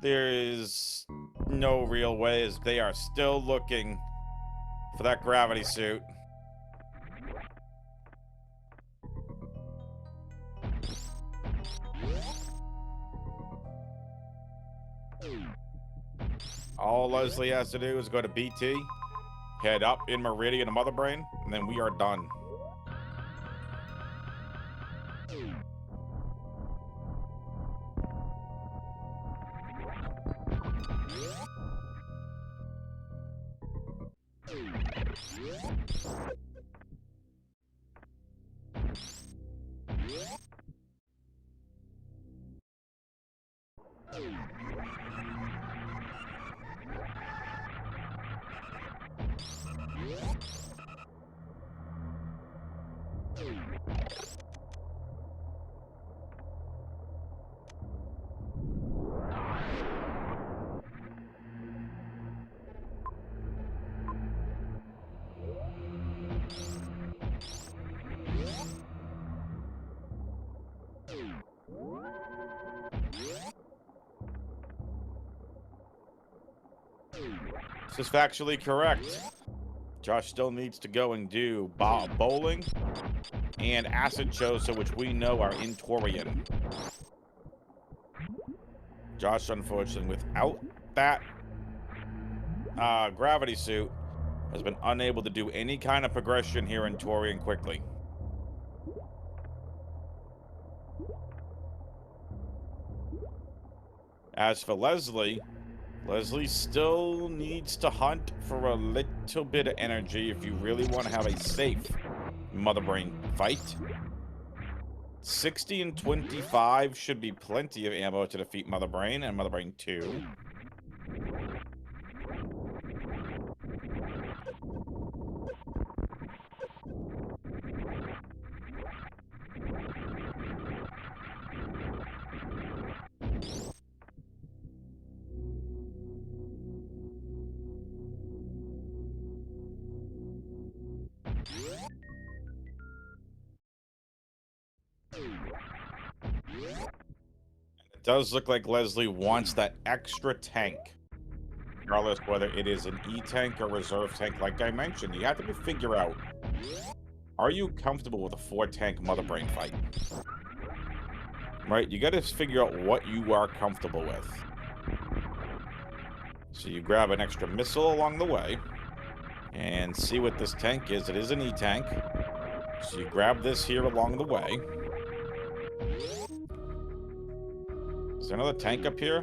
there is no real way, as they are still looking for that gravity suit. All Leslie has to do is go to BT, head up in Meridian to Mother Brain, and then we are done. This is factually correct. Josh still needs to go and do bowling and acid chosa, which we know are in Torian. Josh, unfortunately, without that gravity suit has been unable to do any kind of progression here in Torian quickly. As for Leslie, Leslie still needs to hunt for a little bit of energy if you really want to have a safe Mother Brain fight. 60 and 25 should be plenty of ammo to defeat Mother Brain and Mother Brain 2. It does look like Leslie wants that extra tank. Regardless whether it is an E-tank or reserve tank, like I mentioned, you have to figure out, are you comfortable with a 4-tank Mother Brain fight? Right? You got to figure out what you are comfortable with. So you grab an extra missile along the way and see what this tank is. It is an E-tank. So you grab this here along the way. Is there another tank up here?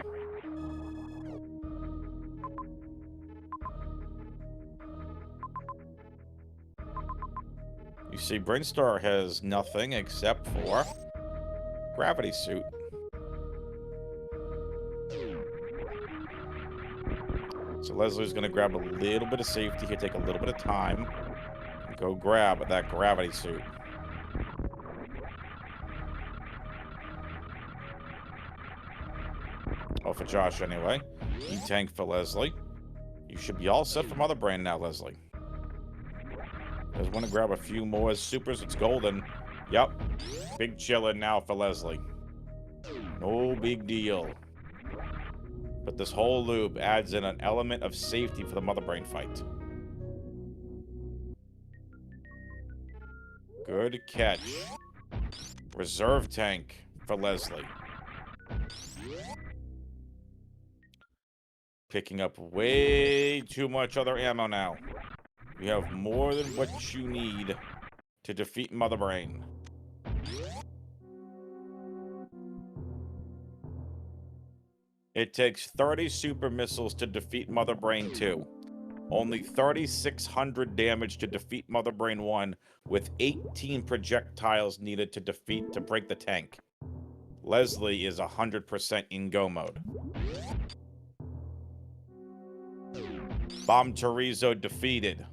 You see, Brainstar has nothing except for gravity suit. So Leslie's going to grab a little bit of safety here, take a little bit of time, and go grab that gravity suit. Oh, for Josh anyway. E-tank for Leslie. You should be all set for Mother Brain now, Leslie. You guys want to grab a few more supers? It's golden. Yep. Big chillin' now for Leslie. No big deal. But this whole loop adds in an element of safety for the Mother Brain fight. Good catch. Reserve tank for Leslie. Picking up way too much other ammo now. You have more than what you need to defeat Mother Brain. It takes 30 super missiles to defeat Mother Brain 2. Only 3,600 damage to defeat Mother Brain 1, with 18 projectiles needed to break the tank. Leslie is 100% in go mode. Bomb Chorizo defeated.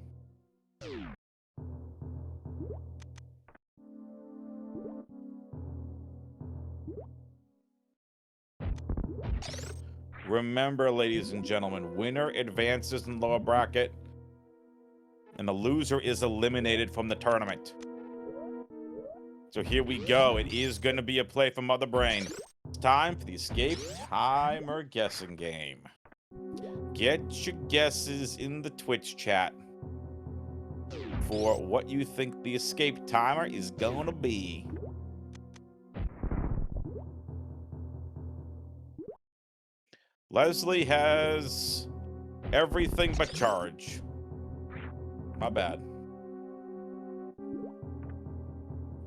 Remember, ladies and gentlemen, winner advances in lower bracket, and the loser is eliminated from the tournament. So here we go. It is going to be a play for Mother Brain. It's time for the escape timer guessing game. Get your guesses in the Twitch chat for what you think the escape timer is going to be. Leslie has everything but charge. My bad.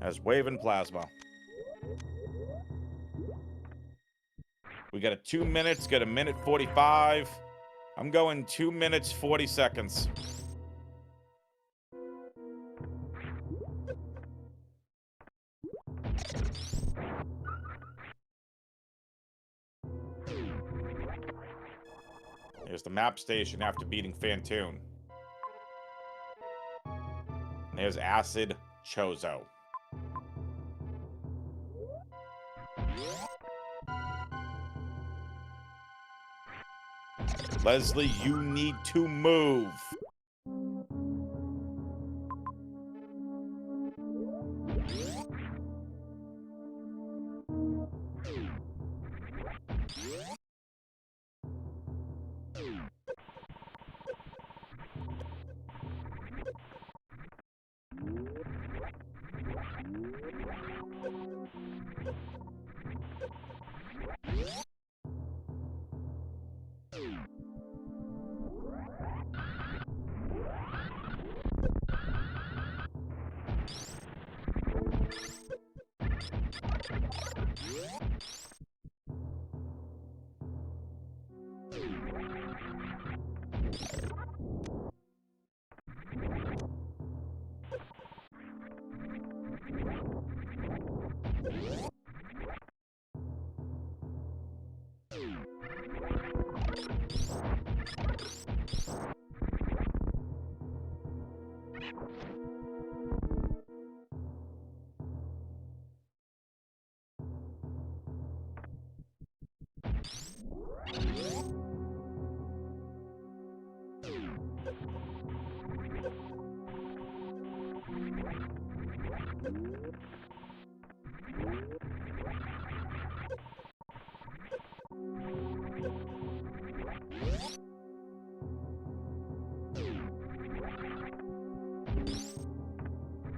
Has wave and plasma. We got a 2 minutes, got a minute 45. I'm going 2 minutes, 40 seconds. Here's the map station after beating Fantoon. And there's Acid Chozo. Leslie, you need to move.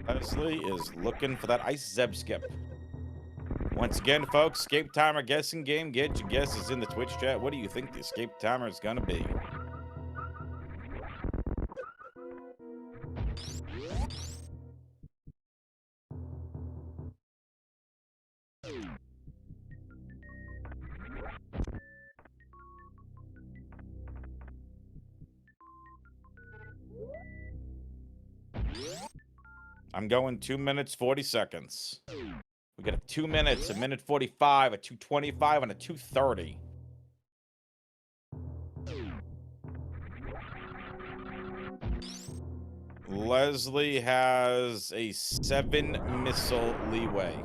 Leslie is looking for that ice Zeb skip. Once again, folks, escape timer guessing game. Get your guesses in the Twitch chat. What do you think the escape timer is going to be? I'm going 2 minutes, 40 seconds. We got a 2 minutes, a minute 45, a 2:25, and a 2:30. Leslie has a 7 missile leeway.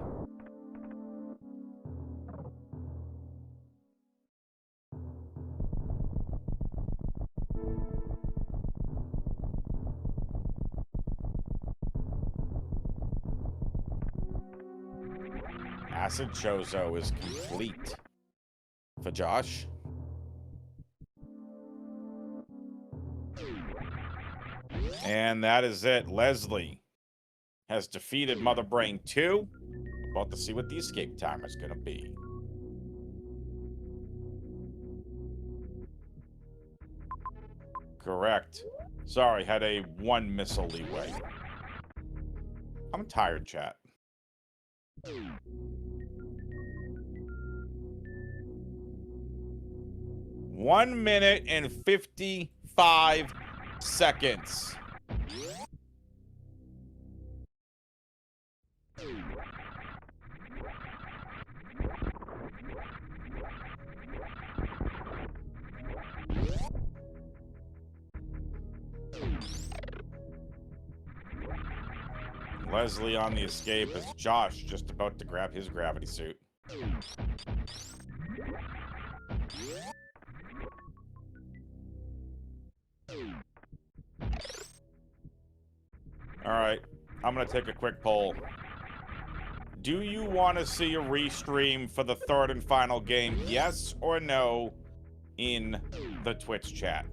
Acid Chozo is complete for Josh. And that is it. Leslie has defeated Mother Brain 2. About to see what the escape timer is going to be. Correct. Sorry, had a 1 missile leeway. I'm tired, chat. 1 minute and 55 seconds. Leslie on the escape as Josh just about to grab his gravity suit. All right, I'm gonna take a quick poll. Do you want to see a restream for the third and final game? Yes or no in the Twitch chat?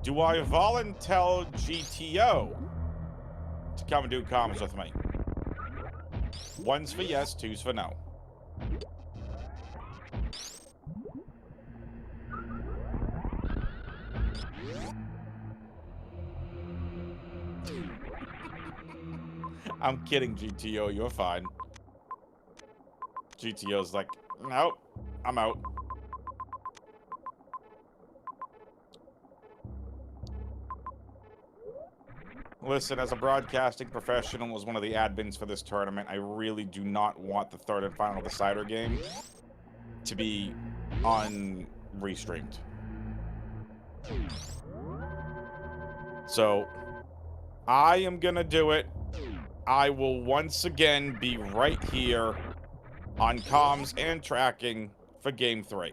Do I volunteer GTO to come and do comms with me? 1's for yes, 2's for no. I'm kidding, GTO, you're fine. GTO's like, nope, I'm out. Listen, as a broadcasting professional, as one of the admins for this tournament, I really do not want the third and final decider game to be restreamed. So, I am gonna do it. I will once again be right here on comms and tracking for Game 3.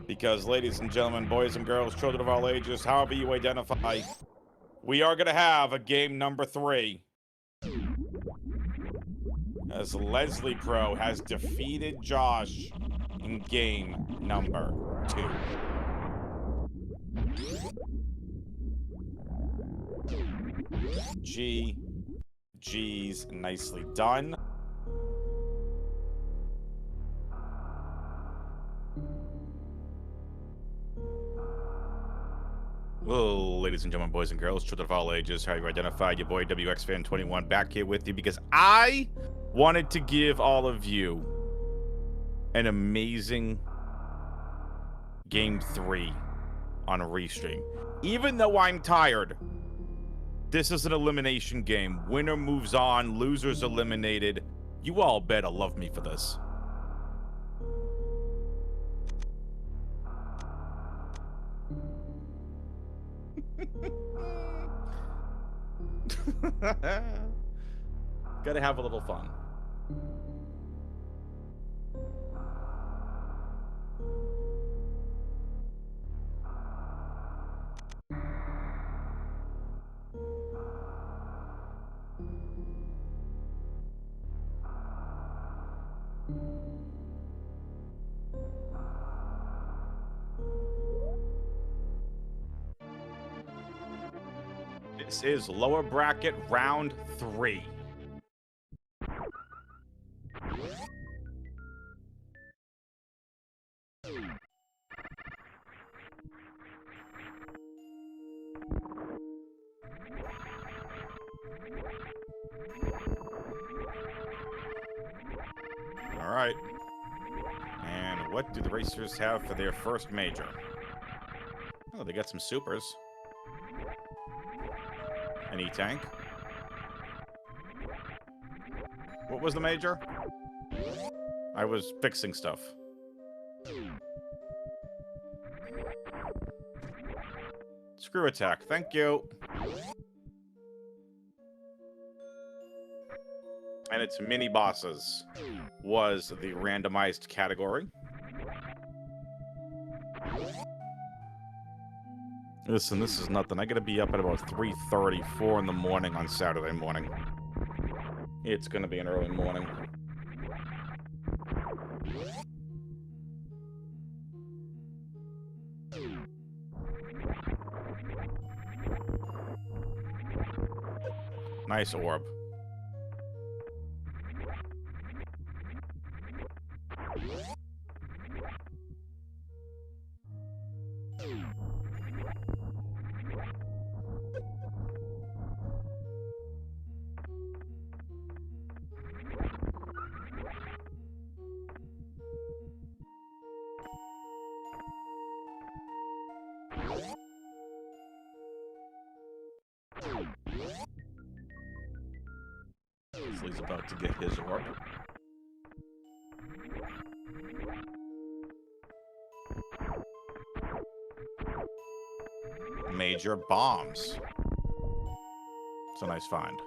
Because, ladies and gentlemen, boys and girls, children of all ages, however you identify, we are going to have a game number 3 As Leslie Pro has defeated Josh in game number 2. G's, nicely done. Well, ladies and gentlemen, boys and girls, children of all ages, how you identify, your boy WXFan21 back here with you because I wanted to give all of you an amazing Game 3 on a restream. Even though I'm tired, this is an elimination game. Winner moves on, losers eliminated. You all better love me for this. Gotta have a little fun. This is lower bracket round 3. All right. And what do the racers have for their first major? Oh, they got some supers. An E-tank. What was the major? I was fixing stuff. Screw attack, thank you. And its mini bosses was the randomized category. Listen, this is nothing. I gotta be up at about 3:30, 4 in the morning on Saturday morning. It's gonna be an early morning. Nice orb. Leslie's about to get his orb. Major bombs. It's a nice find.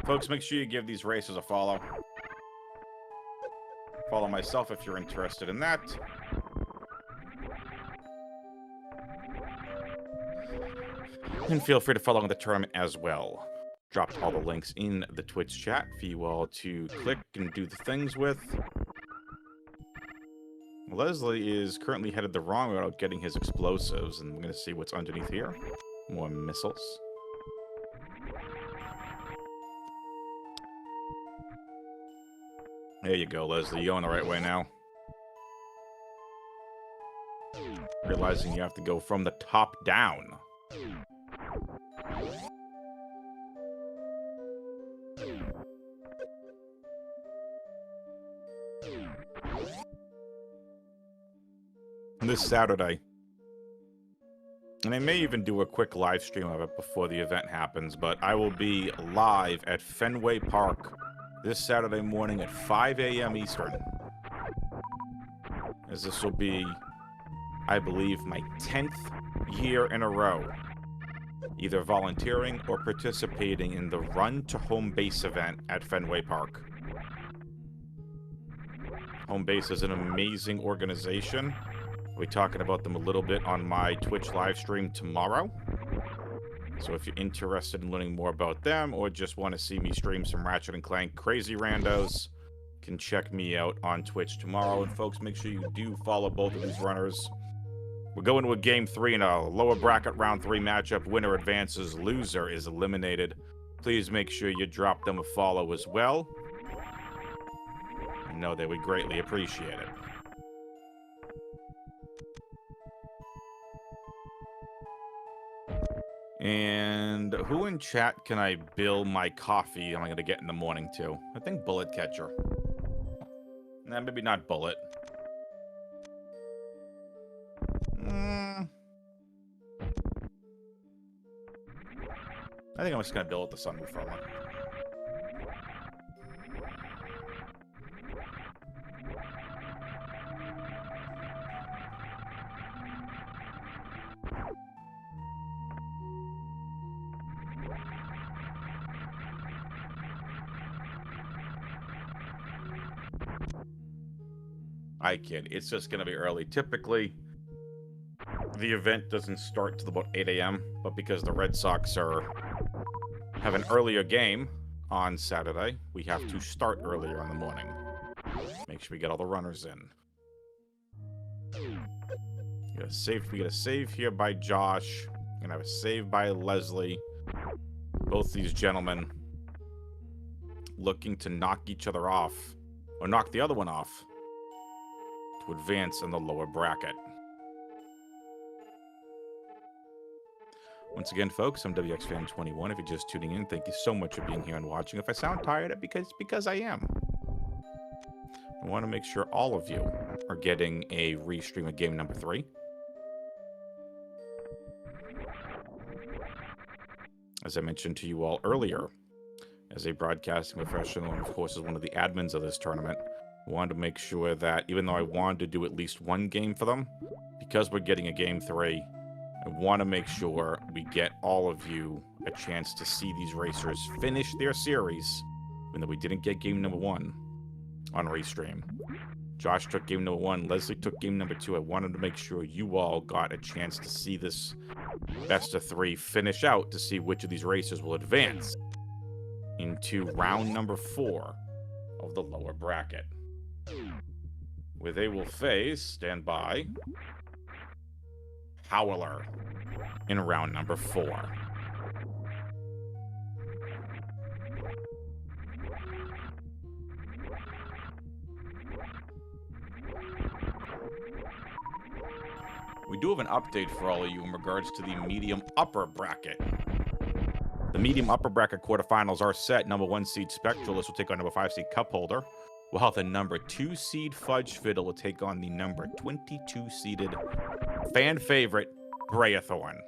Folks, make sure you give these racers a follow. Follow myself if you're interested in that. And feel free to follow in the tournament as well. Dropped all the links in the Twitch chat for you all to click and do the things with. Leslie is currently headed the wrong route getting his explosives, and I'm going to see what's underneath here. More missiles. There you go, Leslie. You're going the right way now. Realizing you have to go from the top down. This Saturday. And I may even do a quick live stream of it before the event happens, but I will be live at Fenway Park this Saturday morning at 5 a.m. Eastern. As this will be, I believe, my 10th year in a row, either volunteering or participating in the Run to Home Base event at Fenway Park. Home Base is an amazing organization. I'll be talking about them a little bit on my Twitch live stream tomorrow. So if you're interested in learning more about them or just want to see me stream some Ratchet and Clank Crazy Randos, you can check me out on Twitch tomorrow. And folks, make sure you do follow both of these runners. We're going to a game 3 in a lower bracket round 3 matchup. Winner advances, loser is eliminated. Please make sure you drop them a follow as well. I know they would greatly appreciate it. And who in chat can I bill my coffee am I going to get in the morning to? I think Bullet Catcher. Nah, maybe not Bullet. I think I'm just going to bill it the Sunroof Firmer. I kid. It's just going to be early. Typically, the event doesn't start till about 8 a.m., but because the Red Sox have an earlier game on Saturday, we have to start earlier in the morning. Make sure we get all the runners in. We got a save here by Josh. We're gonna have a save by Leslie. Both these gentlemen looking to knock each other off, or knock the other one off, to advance in the lower bracket. Once again, folks, I'm WXFan21. If you're just tuning in, thank you so much for being here and watching. If I sound tired, because I am. I want to make sure all of you are getting a restream of game number 3. As I mentioned to you all earlier, as a broadcasting professional and, of course, as one of the admins of this tournament, I wanted to make sure that even though I wanted to do at least one game for them, because we're getting a game 3, I want to make sure we get all of you a chance to see these racers finish their series, even though we didn't get game number 1 on Restream. Josh took game number 1, Leslie took game number 2. I wanted to make sure you all got a chance to see this best of 3 finish out to see which of these racers will advance into round number 4 of the lower bracket, where they will face, stand by, Howler in round number 4. We do have an update for all of you in regards to the medium upper bracket. The medium upper bracket quarterfinals are set. Number 1 seed Spectralist will take on number 5 seed Cupholder, while the number 2 seed Fudge Fiddle will take on the number 22 seeded fan favorite Brayathorn.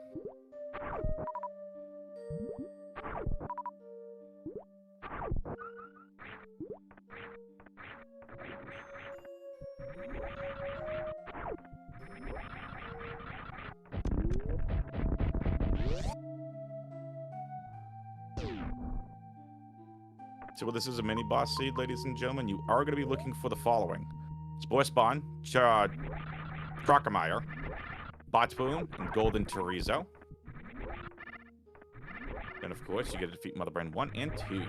So this is a mini boss seed, ladies and gentlemen. You are going to be looking for the following: Spore Spawn, Crockemeyer, Botspoon, and Golden Terizo. Then, of course, you get to defeat Mother Brand 1 and 2.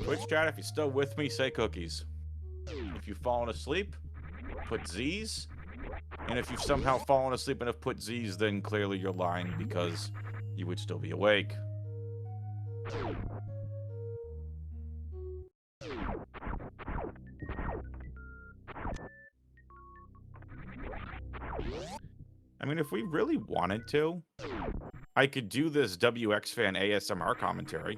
Twitch chat, if you're still with me, say cookies. If you've fallen asleep, put Z's. And if you've somehow fallen asleep and have put Z's, then clearly you're lying because you would still be awake. I mean, if we really wanted to, I could do this WX Fan ASMR commentary.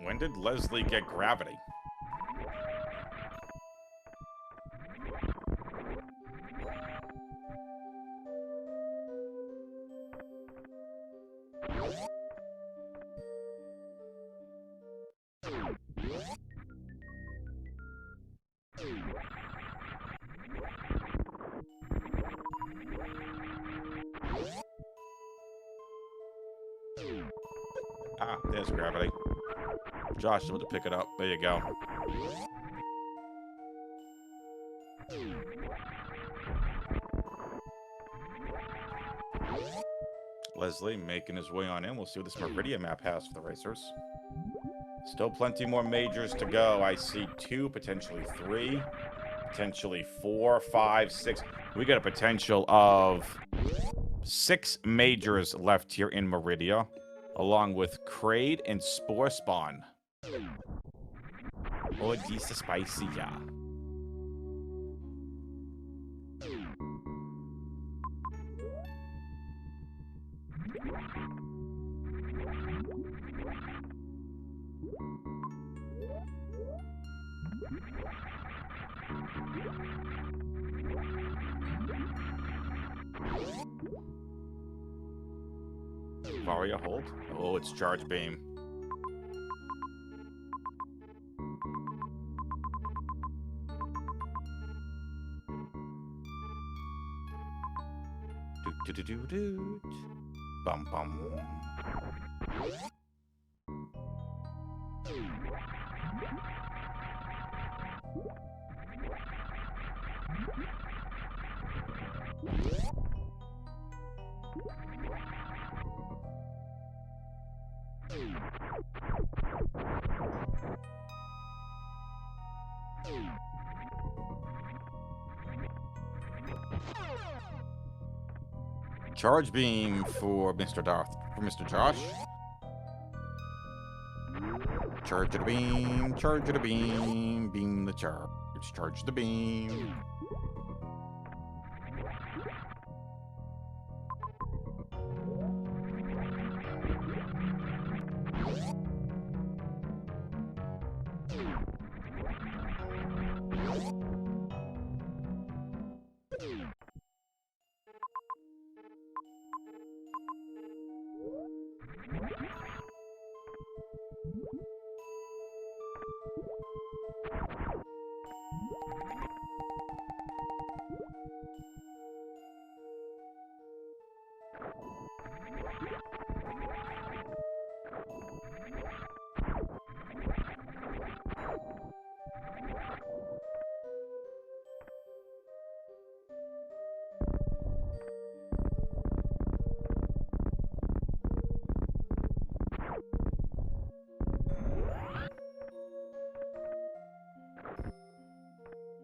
When did Leslie get gravity? Ah, there's gravity. Josh is able to pick it up. There you go. Leslie making his way on in. We'll see what this Meridia map has for the racers. Still plenty more majors to go. I see 2, potentially 3, potentially 4, 5, 6. We got a potential of 6 majors left here in Meridia, along with Kraid and Spore Spawn. Oh, this is spicy, yeah. Varia hold. Oh, it's charge beam. Do do do do do. Bum bum. Charge beam for Mr. Josh. Charge the beam, beam the charge, charge the beam.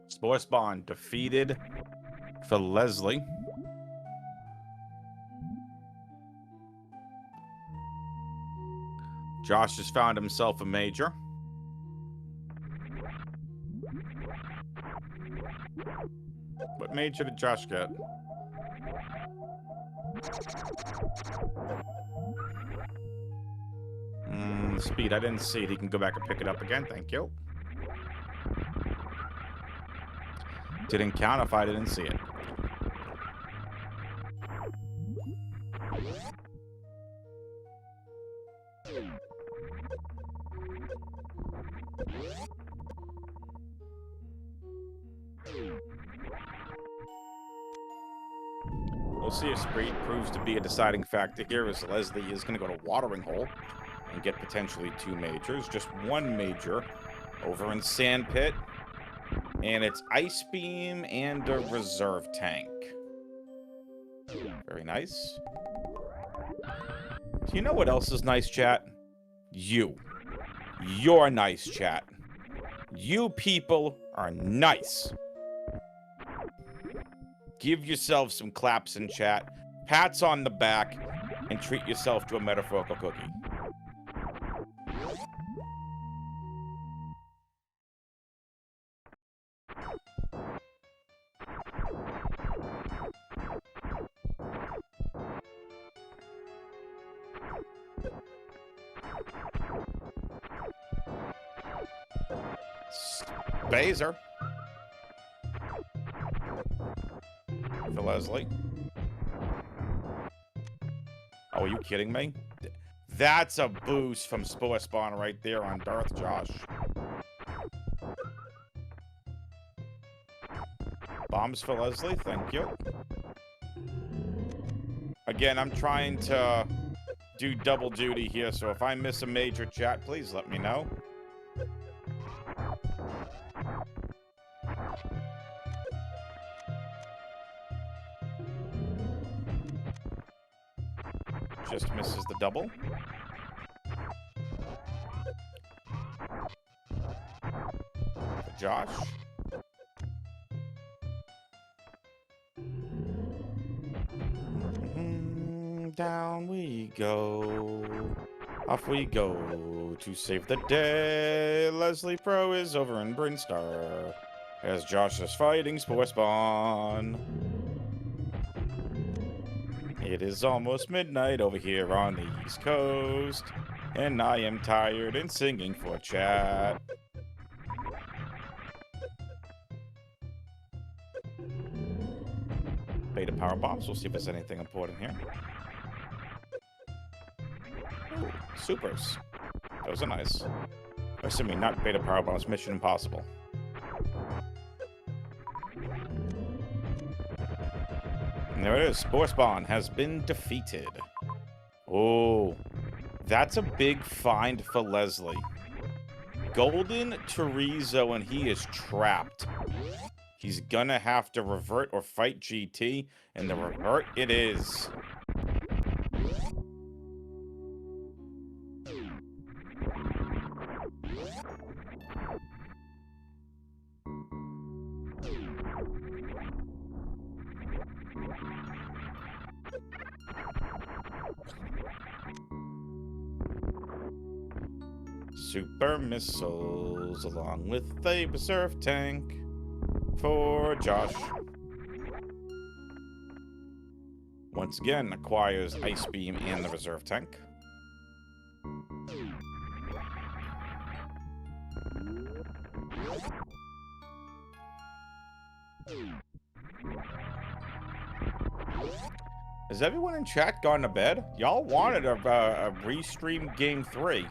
Spore Spawn defeated for Leslie. Josh has found himself a major. What major did Josh get? Speed, I didn't see it. He can go back and pick it up again. Thank you. Didn't count if I didn't see it. We'll see if speed proves to be a deciding factor here, as Leslie is going to go to Watering Hole and get potentially 2 majors. Just 1 major over in Sandpit. And it's Ice Beam and a reserve tank. Very nice. Do you know what else is nice, chat? You. You're nice, chat. You people are nice. Give yourself some claps in chat, pats on the back, and treat yourself to a metaphorical cookie. Baser. For Leslie. Oh, are you kidding me? That's a boost from Spore Spawn right there on DarthJosh. Bombs for Leslie, thank you. Again, I'm trying to do double duty here, so if I miss a major, chat, please let me know. Just misses the double. For Josh. Down we go. Off we go to save the day. Leslie Pro is over in Brinstar as Josh is fighting Spore Spawn. It is almost midnight over here on the East Coast, and I am tired and singing for chat. Beta power bombs. We'll see if there's anything important here. Ooh, supers. Those are nice. Assuming not beta power bombs. Mission Impossible. And there it is. Spore Spawn has been defeated. Oh, that's a big find for Leslie. Golden Chorizo, and he is trapped. He's gonna have to revert or fight GT, and the revert it is. Super missiles along with a reserve tank for Josh. Once again, acquires Ice Beam and the reserve tank. Has everyone in chat gone to bed? Y'all wanted a restream game 3.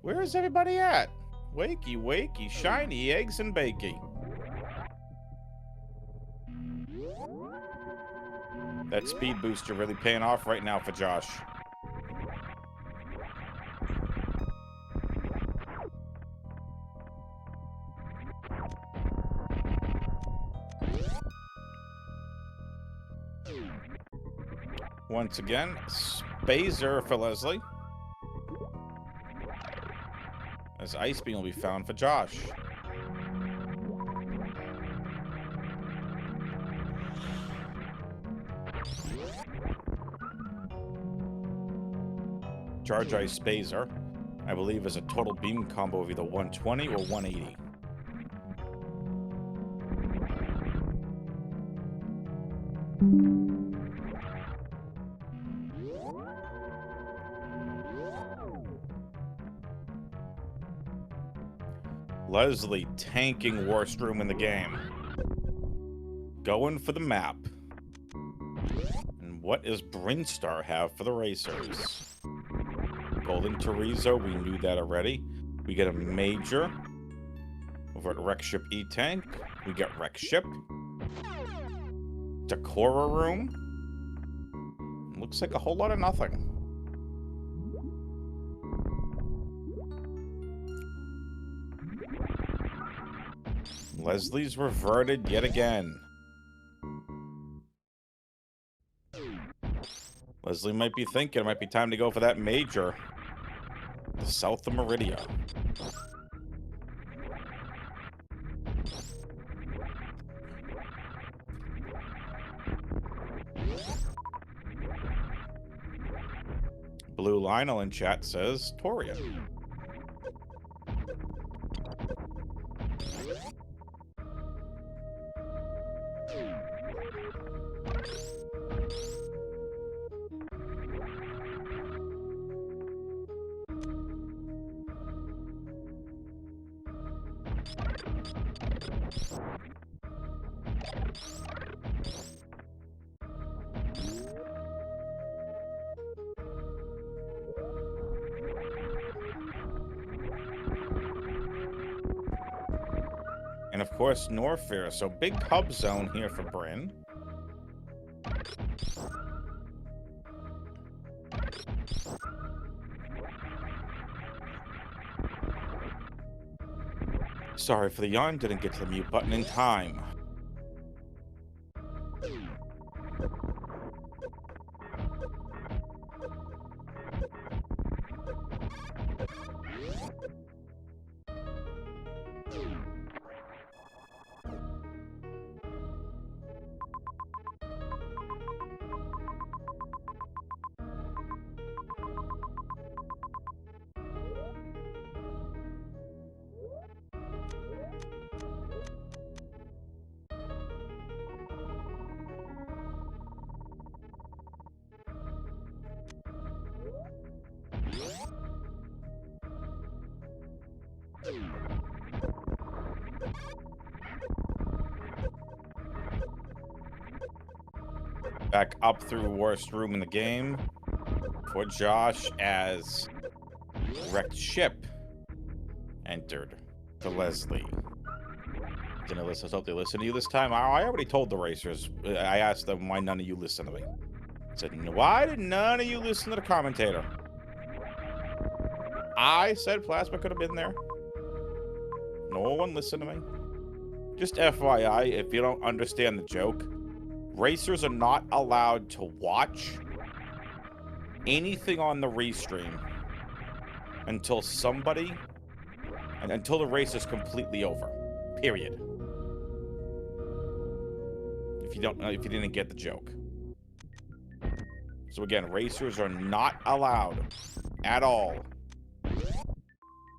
Where is everybody at? Wakey, wakey, shiny eggs and bakey. That speed booster really paying off right now for Josh. Once again, Spazer for Leslie. As Ice Beam will be found for Josh. Charge Ice Spazer, I believe, is a total beam combo of either 120 or 180. Leslie tanking worst room in the game. Going for the map. And what does Brinstar have for the racers? Golden Chorizo, we knew that already. We get a major over at Wreck Ship E-Tank. We get Wreck Ship. Decora room. Looks like a whole lot of nothing. Leslie's reverted yet again. Leslie might be thinking it might be time to go for that major. The south of Meridia. Blue Lionel in chat says Toria. And of course, Norfair. So big hub zone here for Bryn. Sorry for the yawn, didn't get to the mute button in time. Back up through worst room in the game for Josh as wrecked ship entered for Leslie. Didn't listen. Hope they listen to you this time. I already told the racers. I asked them why none of you listen to me. I said, why did none of you listen to the commentator? I said Plasma could have been there. No one listened to me. Just FYI, if you don't understand the joke, racers are not allowed to watch anything on the restream until until the race is completely over. Period. If you didn't get the joke. So again, racers are not allowed at all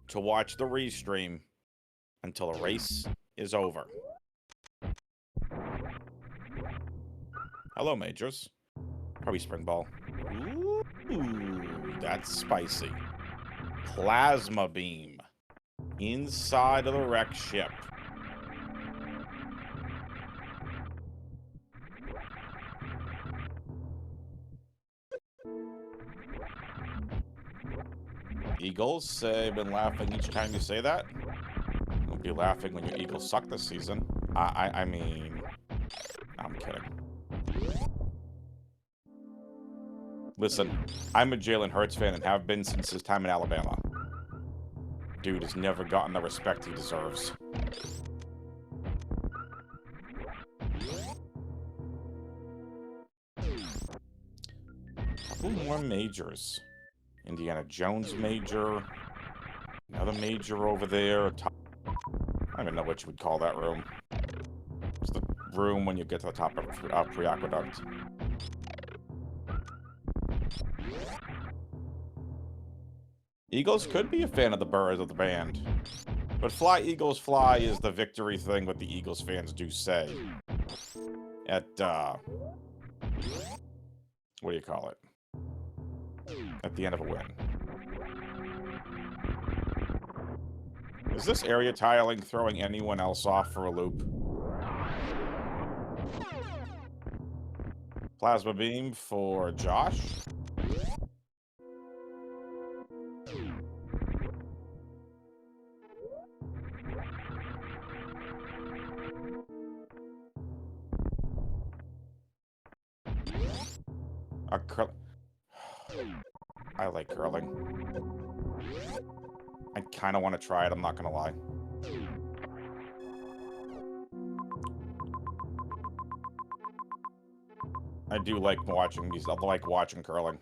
to watch the restream until the race is over. Hello, Majors. Probably Spring Ball. Ooh, that's spicy. Plasma beam inside of the wreck ship. Eagles say I've been laughing each time you say that. Don't be laughing when your Eagles suck this season. I mean, I'm kidding. Listen, I'm a Jalen Hurts fan and have been since his time in Alabama. Dude has never gotten the respect he deserves. Couple more majors. Indiana Jones major. Another major over there. I don't even know what you would call that room. It's the room when you get to the top of Pre-Aqueduct. Eagles could be a fan of the Birds of the band. But Fly Eagles Fly is the victory thing what the Eagles fans do say. At, what do you call it? At the end of a win. Is this area tiling throwing anyone else off for a loop? Plasma beam for Josh. I like curling. I kind of want to try it, I'm not going to lie. I do like watching these. I like watching curling.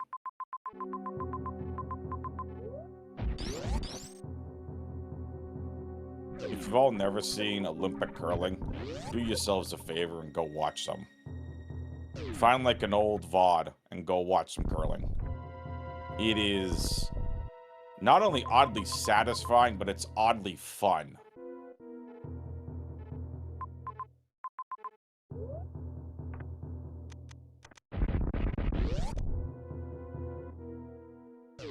If you've all never seen Olympic curling, do yourselves a favor and go watch some. Find like an old VOD and go watch some curling. It is not only oddly satisfying, but it's oddly fun.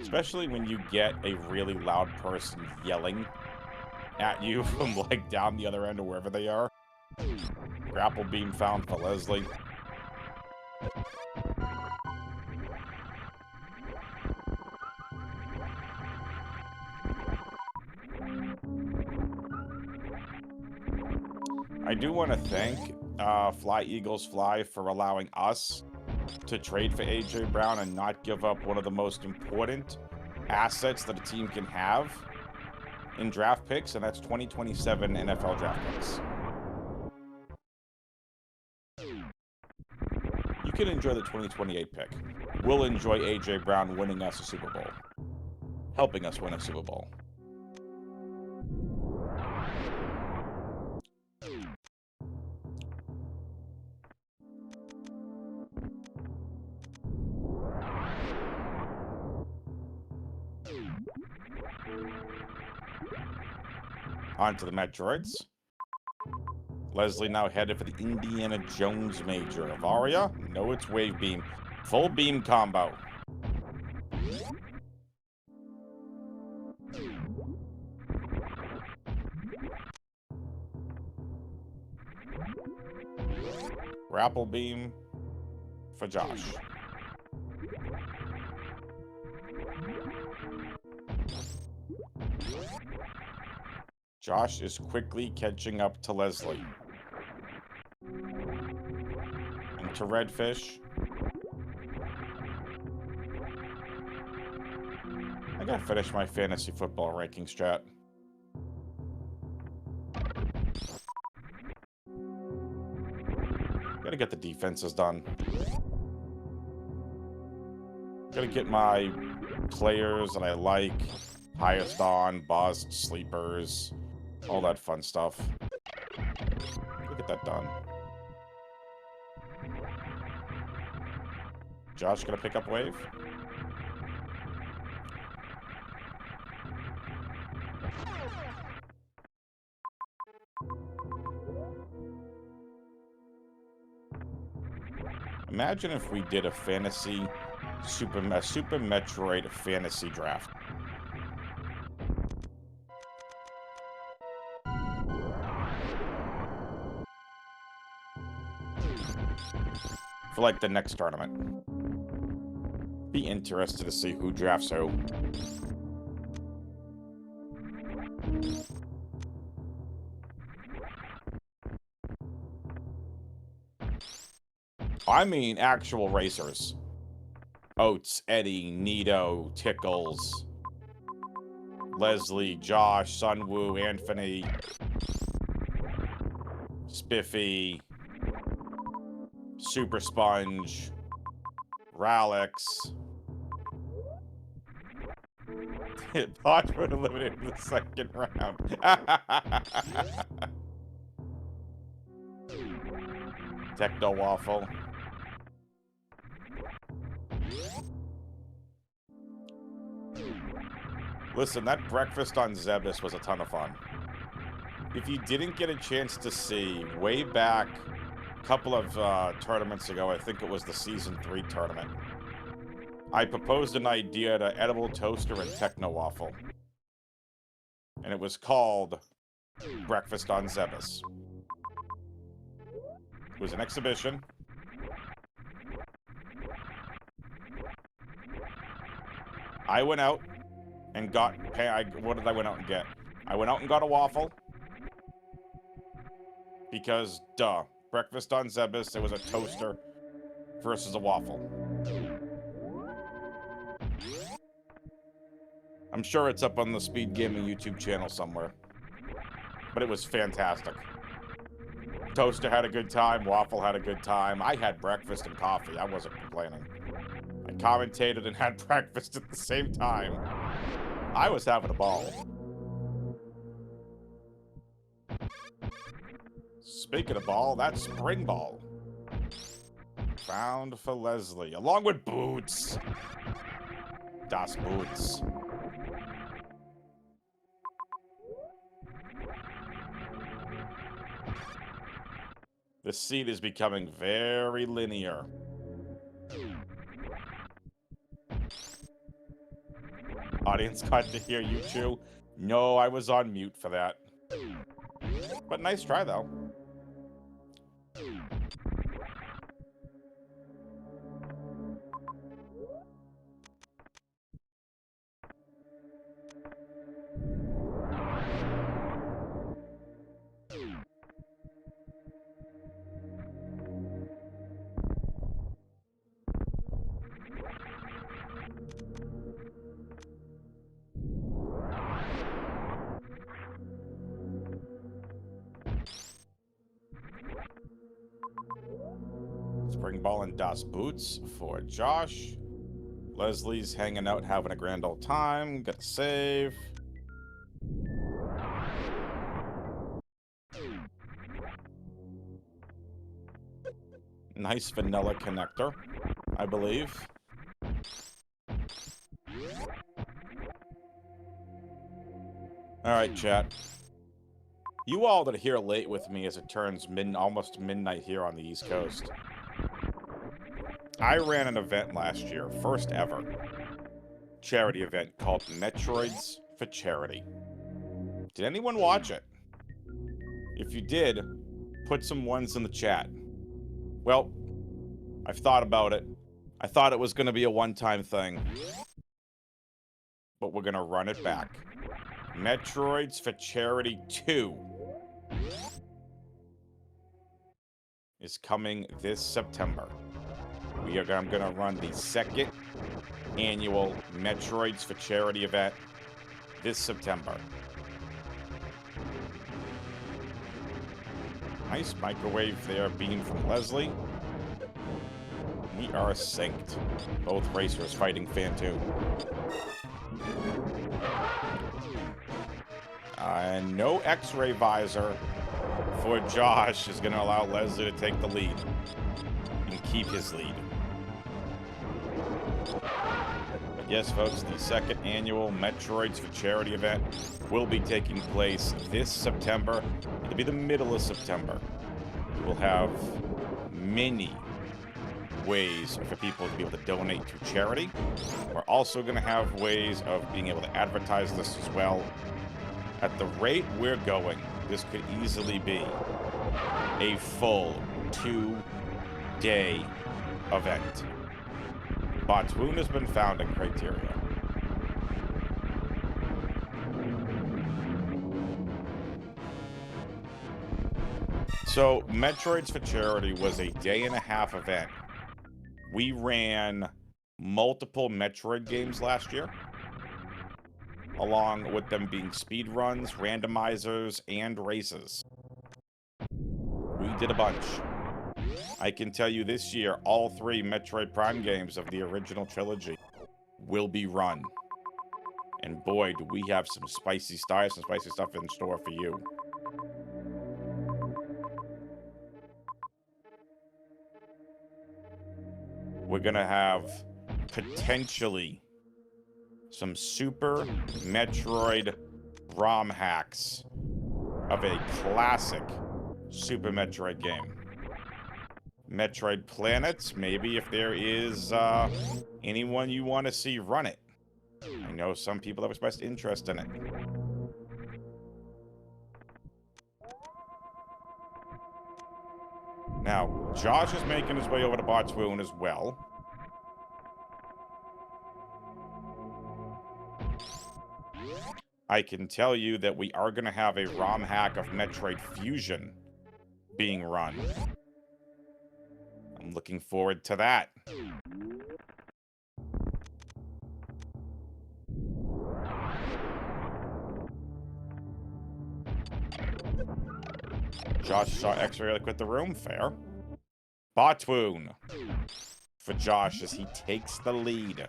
Especially when you get a really loud person yelling at you from like down the other end of wherever they are. Grapple beam found for Leslie. I do want to thank Fly Eagles Fly for allowing us to trade for AJ Brown and not give up one of the most important assets that a team can have in draft picks, and that's 2027 NFL draft picks. You can enjoy the 2028 pick. We'll enjoy AJ Brown winning us a Super Bowl. Helping us win a Super Bowl. On to the Metroids. Leslie now headed for the Indiana Jones Major. Avaria? No, it's Wave Beam. Full beam combo. Grapple beam for Josh. Josh is quickly catching up to Leslie. Into Redfish. I gotta finish my fantasy football rankings, chat. Gotta get the defenses done. Gotta get my players that I like. Highest on, bust, sleepers, all that fun stuff. Gotta get that done. Josh gonna pick up wave? Imagine if we did a fantasy Super Metroid fantasy draft. For like the next tournament. Be interested to see who drafts who. I mean actual racers. Oates, Eddie, Nito, Tickles, Leslie, Josh, Sunwoo, Anthony, Spiffy, Super Sponge, Ralix. Podford eliminated in the second round. Techno Waffle. Listen, that breakfast on Zebus was a ton of fun. If you didn't get a chance to see, way back a couple of tournaments ago, I think it was the Season 3 tournament, I proposed an idea to Edible Toaster and Techno Waffle. And it was called Breakfast on Zebus. It was an exhibition. I went out and got... what did I went out and get? I went out and got a waffle. Because, duh. Breakfast on Zebus, it was a toaster versus a waffle. I'm sure it's up on the SpeedGaming YouTube channel somewhere. But it was fantastic. Toaster had a good time, waffle had a good time. I had breakfast and coffee, I wasn't complaining. I commentated and had breakfast at the same time. I was having a ball. Speaking of ball, that's spring ball. Found for Leslie, along with Boots. Das Boots. The seat is becoming very linear. Audience got to hear you chew. No, I was on mute for that. But nice try, though. Dragon Ball and Das Boots for Josh. Leslie's hanging out, having a grand old time. Got to save. Nice vanilla connector, I believe. Alright, chat. You all that are here late with me as it turns almost midnight here on the East Coast. I ran an event last year, first ever charity event called Metroids for Charity. Did anyone watch it? If you did, put some ones in the chat. Well, I've thought about it. I thought it was going to be a one-time thing. But we're going to run it back. Metroids for Charity 2 is coming this September. I'm going to run the second annual Metroids for Charity event this September. Nice microwave there, beam from Leslie. We are synced. Both racers fighting Phantom. And no X-ray visor for Josh is going to allow Leslie to take the lead and keep his lead. Yes, folks, the second annual Metroids for Charity event will be taking place this September. It'll be the middle of September. We will have many ways for people to be able to donate to charity. We're also going to have ways of being able to advertise this as well. At the rate we're going, this could easily be a full 2-day event. Botswoon has been found in criteria. So, Metroids for Charity was a day-and-a-half event. We ran multiple Metroid games last year, along with them being speedruns, randomizers, and races. We did a bunch. I can tell you this year, all 3 Metroid Prime games of the original trilogy will be run. And boy, do we have some spicy stuff in store for you. We're gonna have potentially some Super Metroid ROM hacks of a classic Super Metroid game. Metroid Planets, maybe if there is anyone you want to see run it. I know some people have expressed interest in it. Now, Josh is making his way over to Botswoon as well. I can tell you that we are going to have a ROM hack of Metroid Fusion being run. I'm looking forward to that. Josh saw X-Ray quit the room. Fair. Botswoon for Josh as he takes the lead.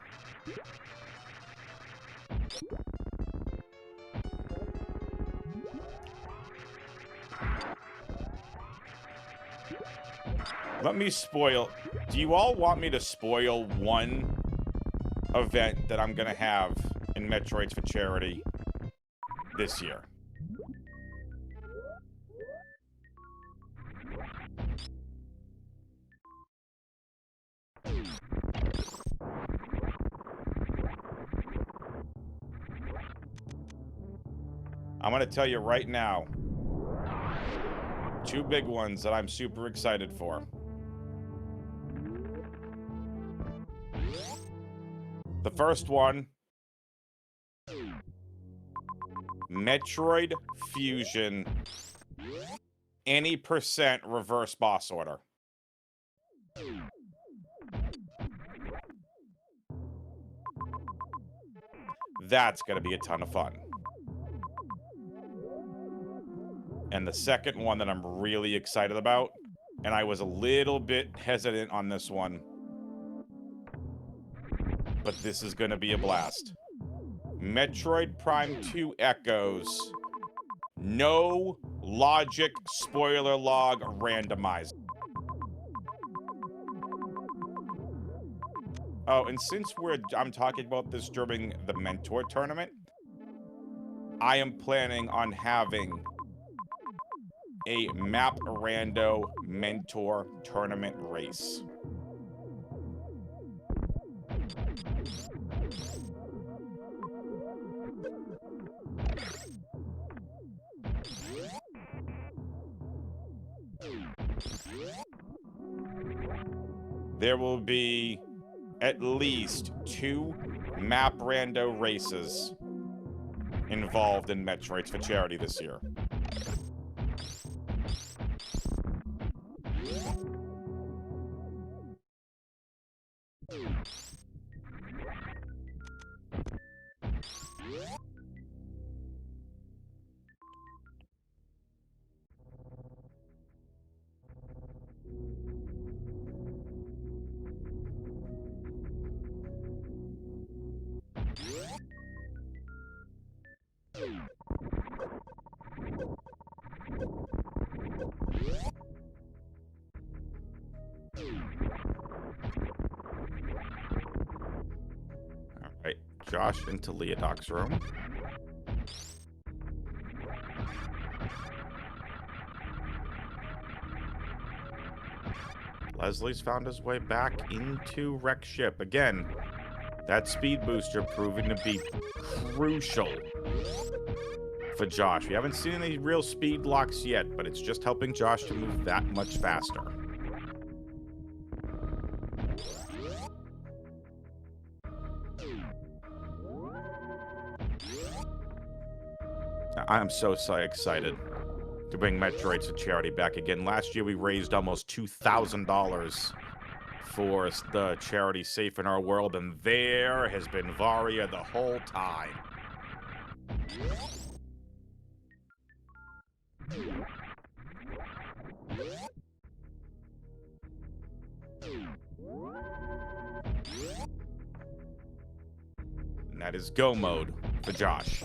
Let me spoil. Do you all want me to spoil one event that I'm going to have in Metroids for Charity this year? I'm going to tell you right now, 2 big ones that I'm super excited for. The first one, Metroid Fusion, any % reverse boss order. That's going to be a ton of fun. And the second one that I'm really excited about and I was a little bit hesitant on this one. But this is going to be a blast. Metroid Prime 2 Echoes. No logic spoiler log randomizer. Oh, and since I'm talking about this during the Mentor tournament, I am planning on having a Map Rando Mentor tournament race. There will be at least 2 Map Rando races involved in Metroids for charity this year. Alright, Josh into Leodoc's room. Leslie's found his way back into Wreck Ship. Again, that speed booster proving to be crucial for Josh. We haven't seen any real speed locks yet, but it's just helping Josh to move that much faster. I'm so excited to bring Metroids to charity back again. Last year, we raised almost $2,000 for the charity Safe in Our World, and there has been Varia the whole time. And that is go mode for Josh.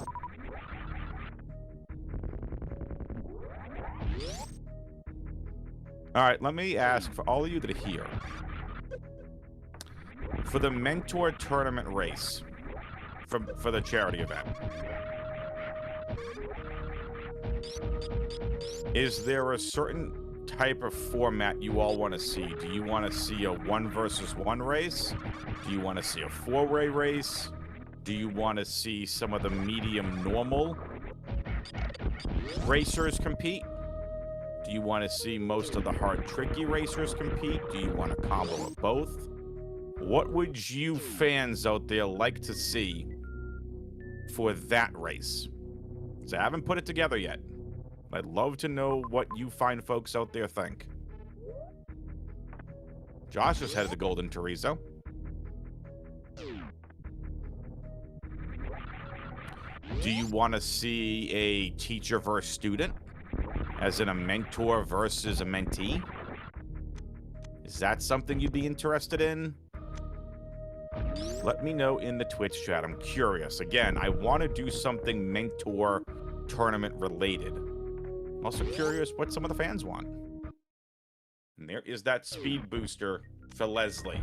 All right, let me ask for all of you that are here. For the Mentor Tournament race, for the charity event, is there a certain type of format you all want to see? Do you want to see a 1 versus 1 race? Do you want to see a 4-way race? Do you want to see some of the medium normal racers compete? Do you want to see most of the hard tricky racers compete? Do you want a combo of both? What would you fans out there like to see for that race? So I haven't put it together yet. I'd love to know what you fine folks out there think. Josh is headed to Golden Teresa. Do you want to see a teacher versus student? As in a mentor versus a mentee? Is that something you'd be interested in? Let me know in the Twitch chat. I'm curious. Again, I want to do something mentor tournament related. I'm also curious what some of the fans want. And there is that speed booster for Leslie.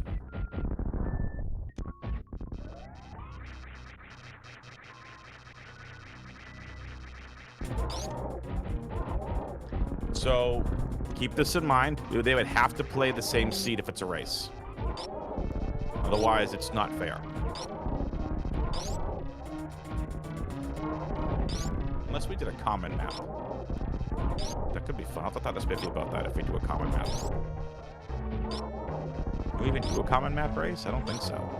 So, keep this in mind. They would have to play the same seed if it's a race. Otherwise, it's not fair. Unless we did a common map. That could be fun. I'll have to talk to Spiffy about that if we do a common map. Can we even do a common map race? I don't think so.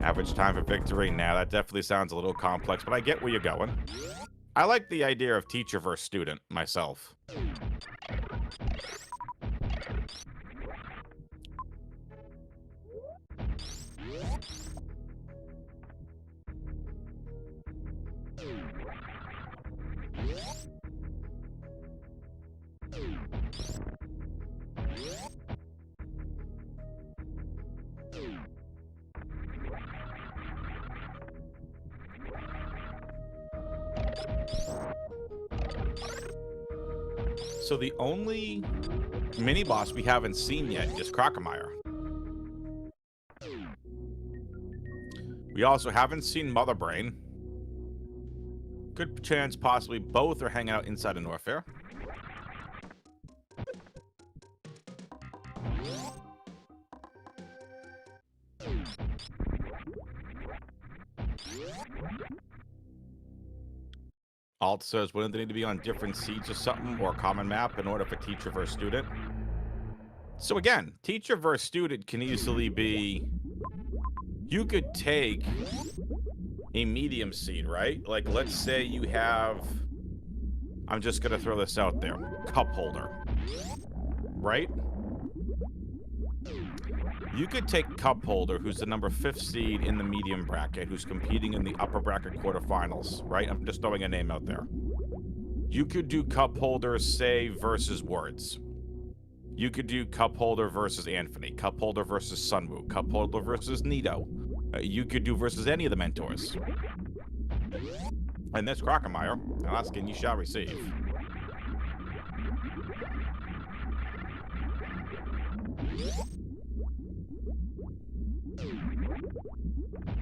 Average time for victory? Nah, that definitely sounds a little complex, but I get where you're going. I like the idea of teacher versus student, myself. So the only mini boss we haven't seen yet is Crocomire. We also haven't seen Mother Brain. Good chance possibly both are hanging out inside of Norfair. Alt says, wouldn't they need to be on different seats or something, or a common map in order for teacher versus student? So again, teacher versus student can easily be, you could take a medium seed, right? Like, let's say you have, I'm just going to throw this out there, cup holder, right? You could take cup holder, who's the number 5th seed in the medium bracket, who's competing in the upper bracket quarterfinals, right? I'm just throwing a name out there. You could do cup holder, say, versus Words. You could do cup holder versus Anthony, cup holder versus Sunwoo, cup holder versus Nito. You could do versus any of the mentors. And this Crocomire, asking you shall receive.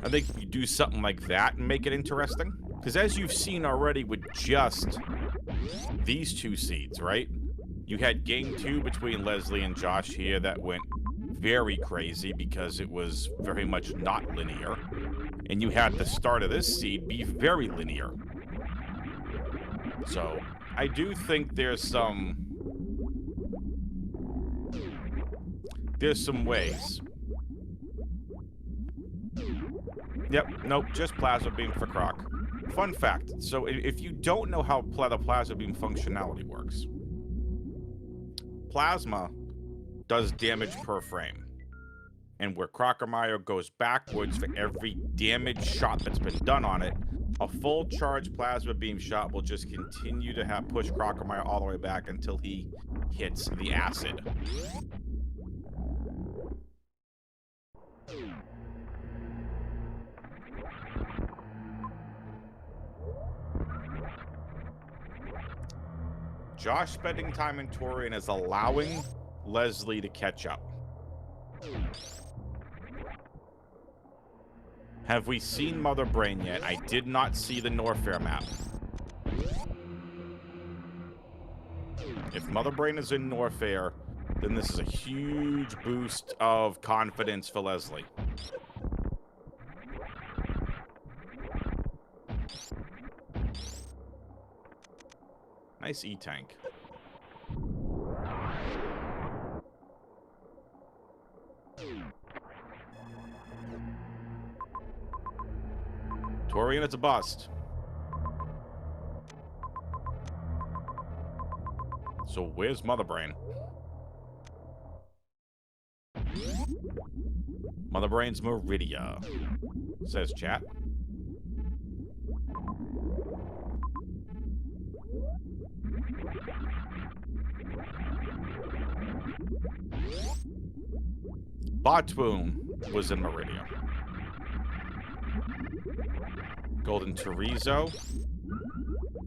I think you do something like that and make it interesting. Because as you've seen already with just these 2 seeds, right? You had game 2 between Leslie and Josh here that went very crazy because it was very much not linear. And you had the start of this seed be very linear. So I do think there's some ways. Yep, nope, just Plasma Beam for Croc. Fun fact, so if you don't know how the Plasma Beam functionality works, Plasma does damage per frame. And where Crocomire goes backwards for every damage shot that's been done on it, a full charge Plasma Beam shot will just continue to push Crocomire all the way back until he hits the acid. Josh spending time in Torian is allowing Leslie to catch up. Have we seen Mother Brain yet? I did not see the Norfair map. If Mother Brain is in Norfair, then this is a huge boost of confidence for Leslie. Nice E-Tank. Torian, it's a bust. So where's Mother Brain? Mother Brain's Meridia, says chat. Botwoon was in Meridia. Golden Chorizo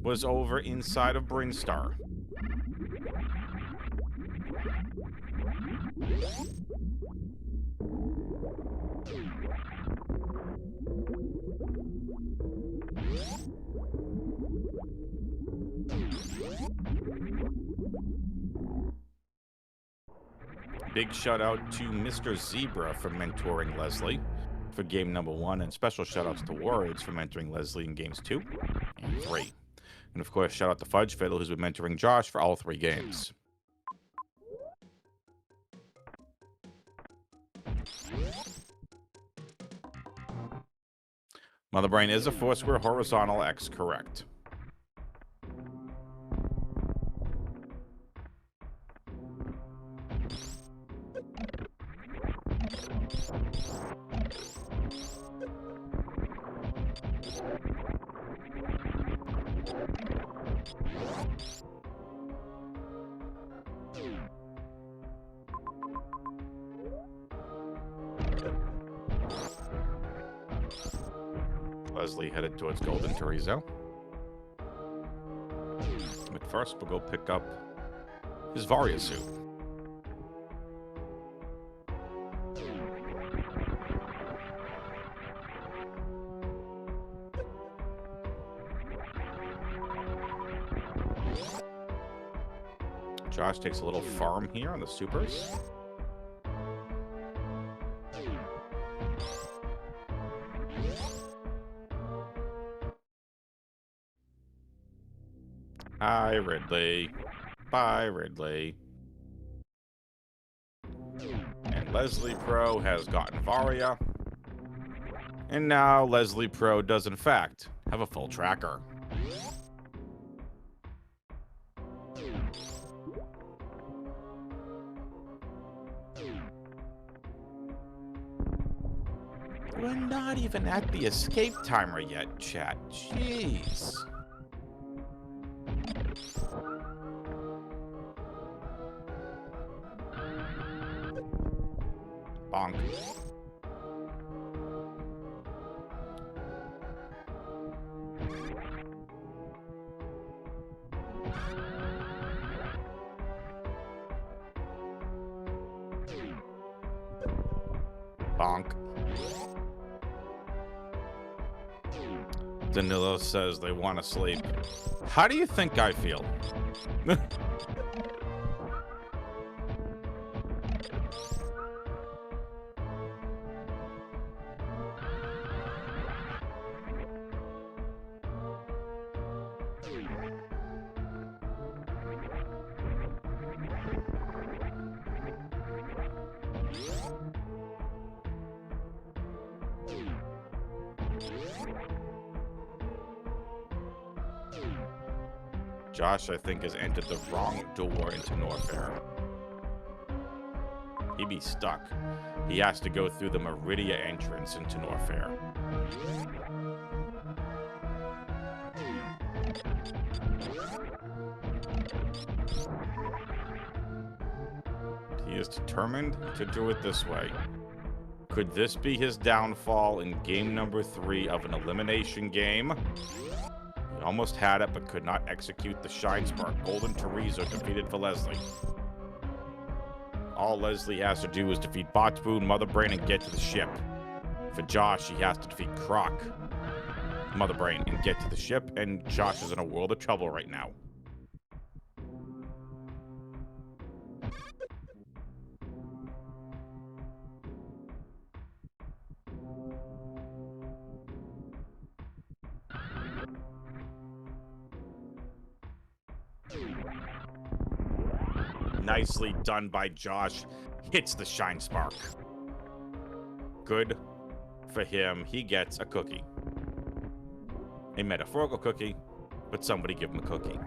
was over inside of Brinstar. Big shout out to Mr. Zebra for mentoring Leslie for game number 1, and special shout outs to Words for mentoring Leslie in games 2 and 3. And of course, shout out to Fudge Fiddle, who's been mentoring Josh for all 3 games. Mother Brain is a 4-square horizontal X, correct. Leslie headed towards Golden Chorizo. But first, we'll go pick up his Varia suit. Josh takes a little farm here on the supers. Hi, Ridley. Bye, Ridley. And Leslie Pro has gotten Varia. And now Leslie Pro does, in fact, have a full tracker. We're not even at the escape timer yet, chat. Jeez. Bonk. Bonk. Danilo says they want to sleep. How do you think I feel? Josh, I think, has entered the wrong door into Norfair. He'd be stuck. He has to go through the Meridia entrance into Norfair. He is determined to do it this way. Could this be his downfall in game number 3 of an elimination game? He almost had it, but could not execute the Shine Spark. Golden Teresa defeated for Leslie. All Leslie has to do is defeat Botspoon, Mother Brain, and get to the ship. For Josh, he has to defeat Croc, Mother Brain, and get to the ship, and Josh is in a world of trouble right now. Nicely done by Josh. Hits the Shine Spark. Good for him. He gets a cookie. A metaphorical cookie, but somebody give him a cookie.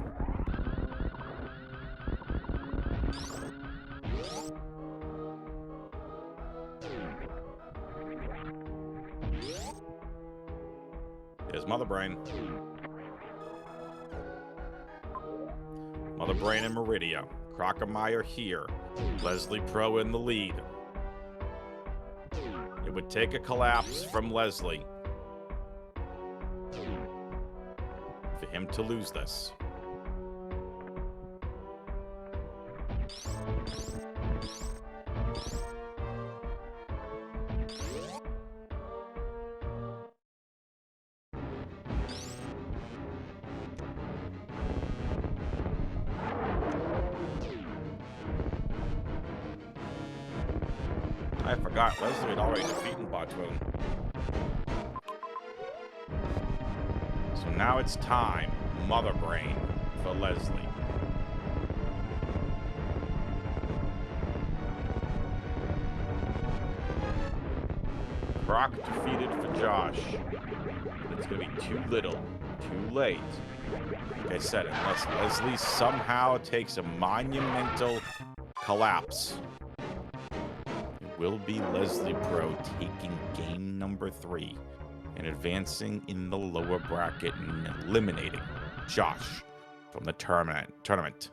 Here's Mother Brain. Mother Brain and Meridia. Crockemeyer here. Leslie Pro in the lead. It would take a collapse from Leslie for him to lose this. I forgot, Leslie had already defeated Botspoon. So now it's time, Mother Brain, for Leslie. Croc defeated for Josh. But it's going to be too little, too late. Like I said, unless Leslie somehow takes a monumental collapse, will be Leslie Pro taking game number 3 and advancing in the lower bracket and eliminating Josh from the tournament.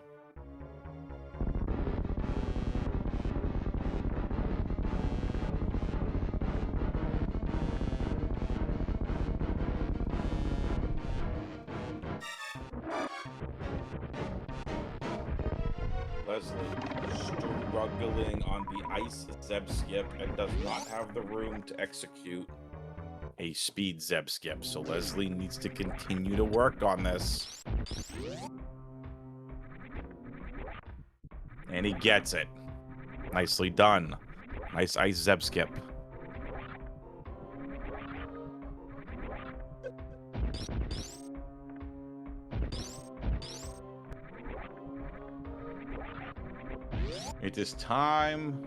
Leslie struggling on the ice Zeb skip and does not have the room to execute a speed Zeb skip. So Leslie needs to continue to work on this. And he gets it. Nicely done. Nice ice Zeb skip. It is time.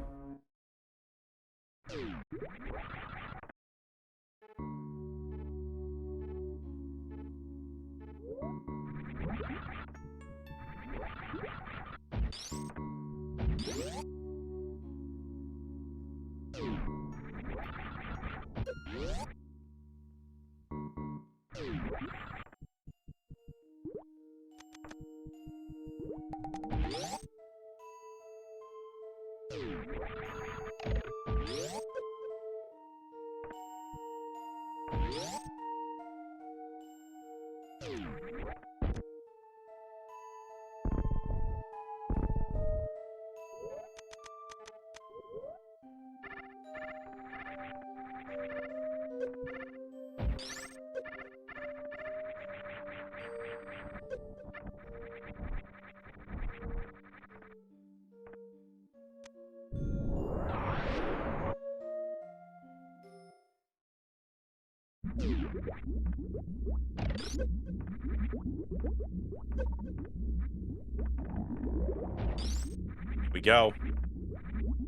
Here we go.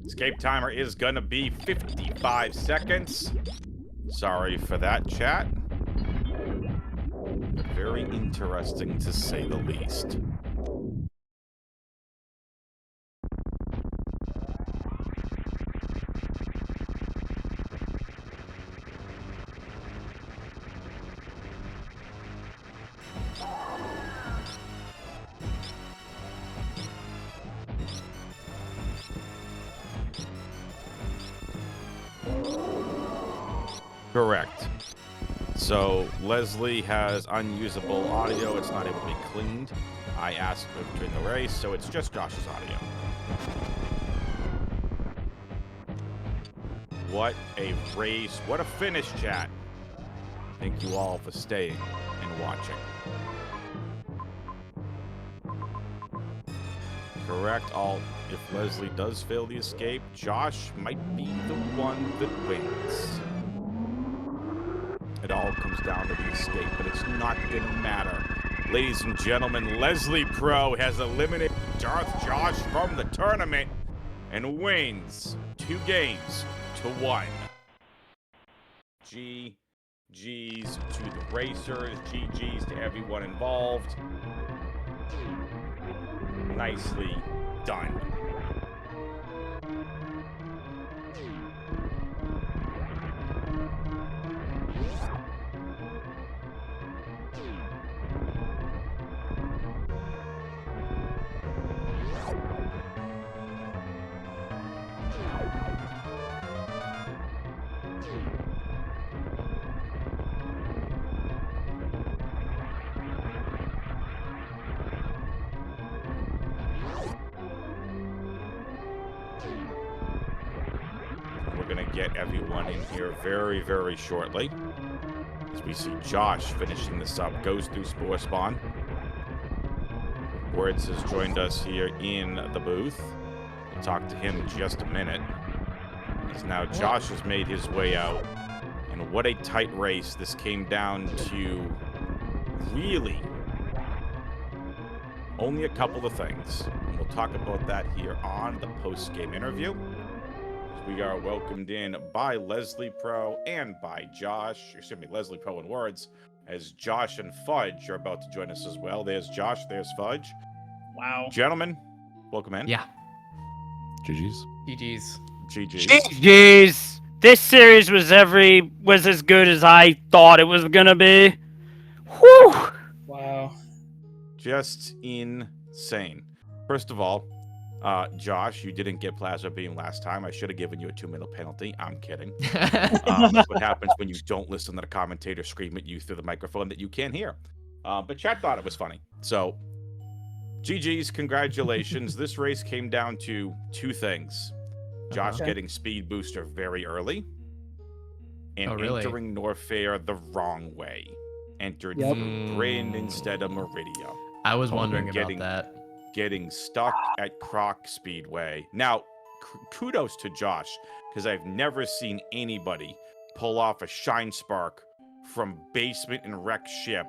Escape timer is gonna be 55 seconds. Sorry for that, chat. Very interesting to say the least. Correct. So Leslie has unusable audio. It's not able to be cleaned. I asked her during the race, so it's just Josh's audio. What a race. What a finish, chat. Thank you all for staying and watching. Correct. If Leslie does fail the escape, Josh might be the one that wins. It all comes down to the escape, but it's not going to matter. Ladies and gentlemen, Leslie Pro has eliminated DarthJosh from the tournament and wins 2 games to 1. GG's to the racers, GG's to everyone involved. Nicely done. We're going to get everyone in here very, very shortly. As we see Josh finishing this up, goes through Spore Spawn. Words has joined us here in the booth. We'll talk to him in just a minute. As now Josh has made his way out. And what a tight race. This came down to really only a couple of things. And we'll talk about that here on the post-game interview. We are welcomed in by Leslie Pro and by Josh. Excuse me, Leslie Pro and Words, as Josh and Fudge are about to join us as well. There's Josh, there's Fudge. Wow. Gentlemen, welcome in. Yeah. GG's. GG's. GG's. This series was as good as I thought it was gonna be. Whew. Wow. Just insane. First of all, Josh, you didn't get plasma beam last time. I should have given you a 2-minute penalty. I'm kidding. That's what happens when you don't listen to the commentator scream at you through the microphone that you can't hear. But chat thought it was funny. So GG's, congratulations. This race came down to two things. Josh Okay. getting speed booster very early and Oh, really? entering Norfair the wrong way. Entered Yep. through Bryn instead of Meridia. I was Oh, wondering getting- about that. Getting stuck at Croc Speedway. Now, kudos to Josh, because I've never seen anybody pull off a Shine Spark from basement and wreck ship,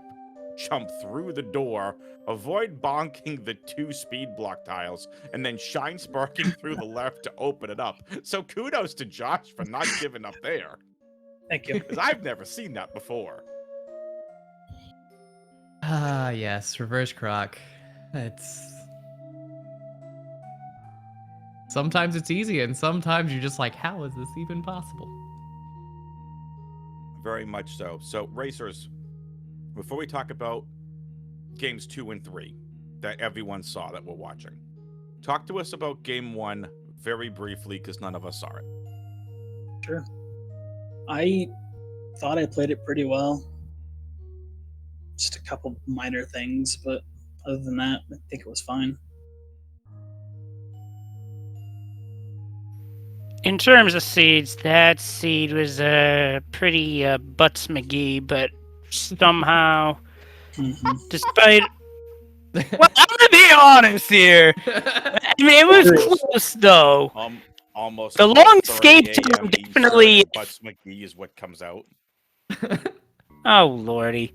jump through the door, avoid bonking the 2 speed block tiles, and then Shine Sparking through the left to open it up. So kudos to Josh for not giving up there, Thank you. because I've never seen that before. Ah, yes, reverse croc. Sometimes it's easy, and sometimes you're just like, how is this even possible? Very much so. So, racers, before we talk about games 2 and 3 that everyone saw that we're watching, talk to us about game 1 very briefly, because none of us saw it. Sure. I thought I played it pretty well. Just a couple minor things, but other than that, I think it was fine. In terms of seeds, that seed was pretty Butts McGee, but somehow, despite. Well, I'm gonna be honest here. I mean, it was close though. Almost The about long 30 escape a.m. time Eastern, definitely- Butts McGee is what comes out. Oh lordy.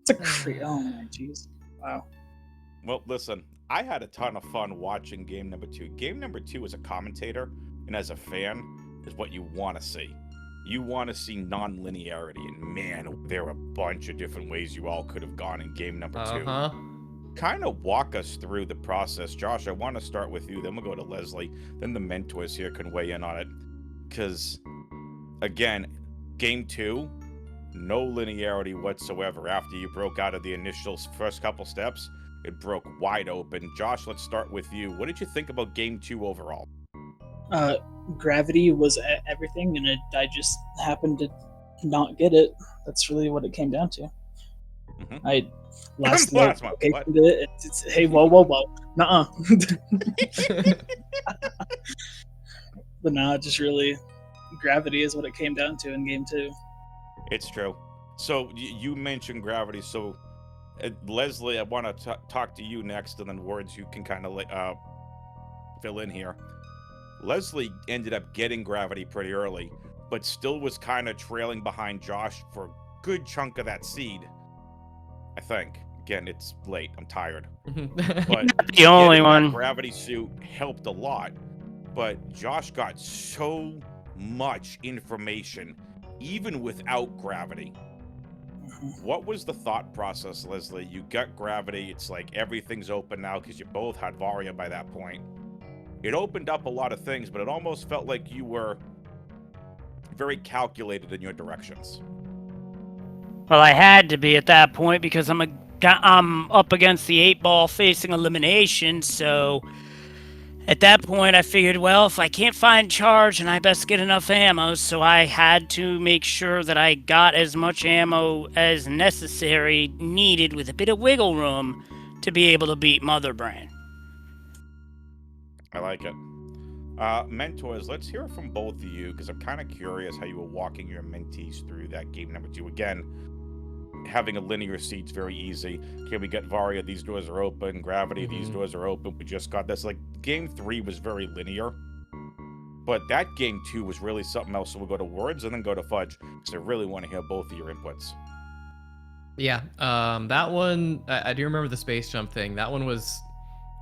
It's a oh my jeez. Wow. Well, listen, I had a ton of fun watching game number 2. Game number 2 as a commentator and as a fan is what you want to see. You want to see non-linearity, and man, there are a bunch of different ways you all could have gone in game number 2. Kind of walk us through the process. Josh, I want to start with you, then we'll go to Leslie, then the mentors here can weigh in on it. Because, again, game 2, no linearity whatsoever. After you broke out of the initial first couple steps, it broke wide open. Josh, let's start with you. What did you think about game 2 overall? Gravity was everything, and I just happened to not get it. That's really what it came down to. Mhm. I last Last night one, okay, what? hey, whoa, nuh-uh. But no, just really gravity is what it came down to in game 2. It's true. So you mentioned gravity. So Leslie, I want to talk to you next, and then Words, you can kind of fill in here. Leslie ended up getting gravity pretty early, but still was kind of trailing behind Josh for a good chunk of that seed, I think. Again, it's late. I'm tired. But The only getting that one. gravity suit helped a lot, but Josh got so much information, even without gravity. What was the thought process, Leslie? You got gravity. It's like everything's open now because you both had Varia by that point. It opened up a lot of things, but it almost felt like you were very calculated in your directions. Well, I had to be at that point because I'm up against the 8-ball facing elimination, so at that point I figured, well, if I can't find charge, then I best get enough ammo, so I had to make sure that I got as much ammo as necessary, needed with a bit of wiggle room to be able to beat Mother Brain. I like it. Mentors, let's hear from both of you, because I'm kind of curious how you were walking your mentees through that game number 2. Again, having a linear seat's very easy. Okay, we get Varia, these doors are open. Gravity, these doors are open. We just got this. Like, game 3 was very linear. But that game 2 was really something else. So we'll go to Words and then go to Fudge, because I really want to hear both of your inputs. Yeah, that one, I do remember the space jump thing. That one was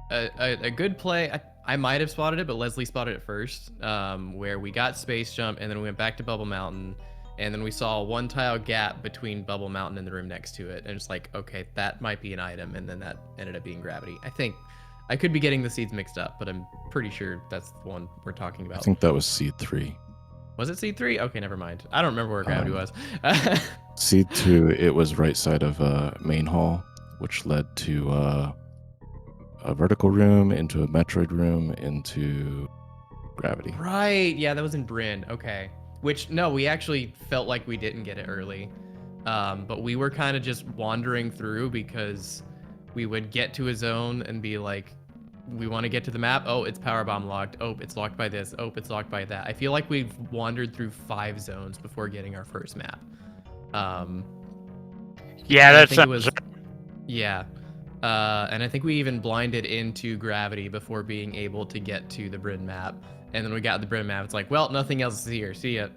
a good play. I might have spotted it, but Leslie spotted it first, where we got space jump, and then we went back to Bubble Mountain, and then we saw a 1-tile gap between Bubble Mountain and the room next to it, and it's like, okay, that might be an item, and then that ended up being gravity. I think I could be getting the seeds mixed up, but I'm pretty sure that's the one we're talking I about. think that was seed 3. Was it seed 3? Okay, never mind. I don't remember where gravity was. Seed 2, it was right side of main hall, which led to a vertical room, into a Metroid room, into gravity. Right, yeah, that was in Bryn. Okay. Which, no, we actually felt like we didn't get it early. But we were kind of just wandering through because we would get to a zone and be like, we want to get to the map. Oh, it's power bomb locked. Oh, it's locked by this. Oh, it's locked by that. I feel like we've wandered through 5 zones before getting our first map. Yeah, and I that's think it was. Yeah. And I think we even blinded into gravity before being able to get to the Bryn map. And then we got the Bryn map. It's like, well, nothing else is here. See ya.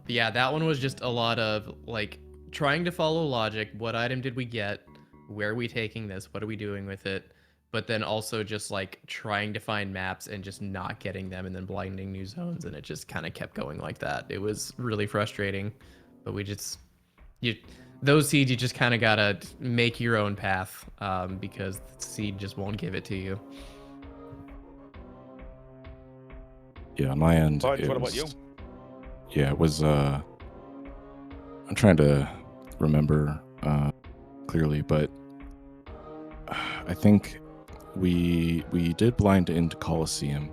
Yeah, that one was just a lot of like trying to follow logic. What item did we get? Where are we taking this? What are we doing with it? But then also just like trying to find maps and just not getting them and then blinding new zones. And it just kind of kept going like that. It was really frustrating, but we just, those seeds, you just kind of gotta make your own path because the seed just won't give it to you. Yeah, on my end, But what about you? Yeah, it was. I'm trying to remember clearly, but I think we did blind into Coliseum,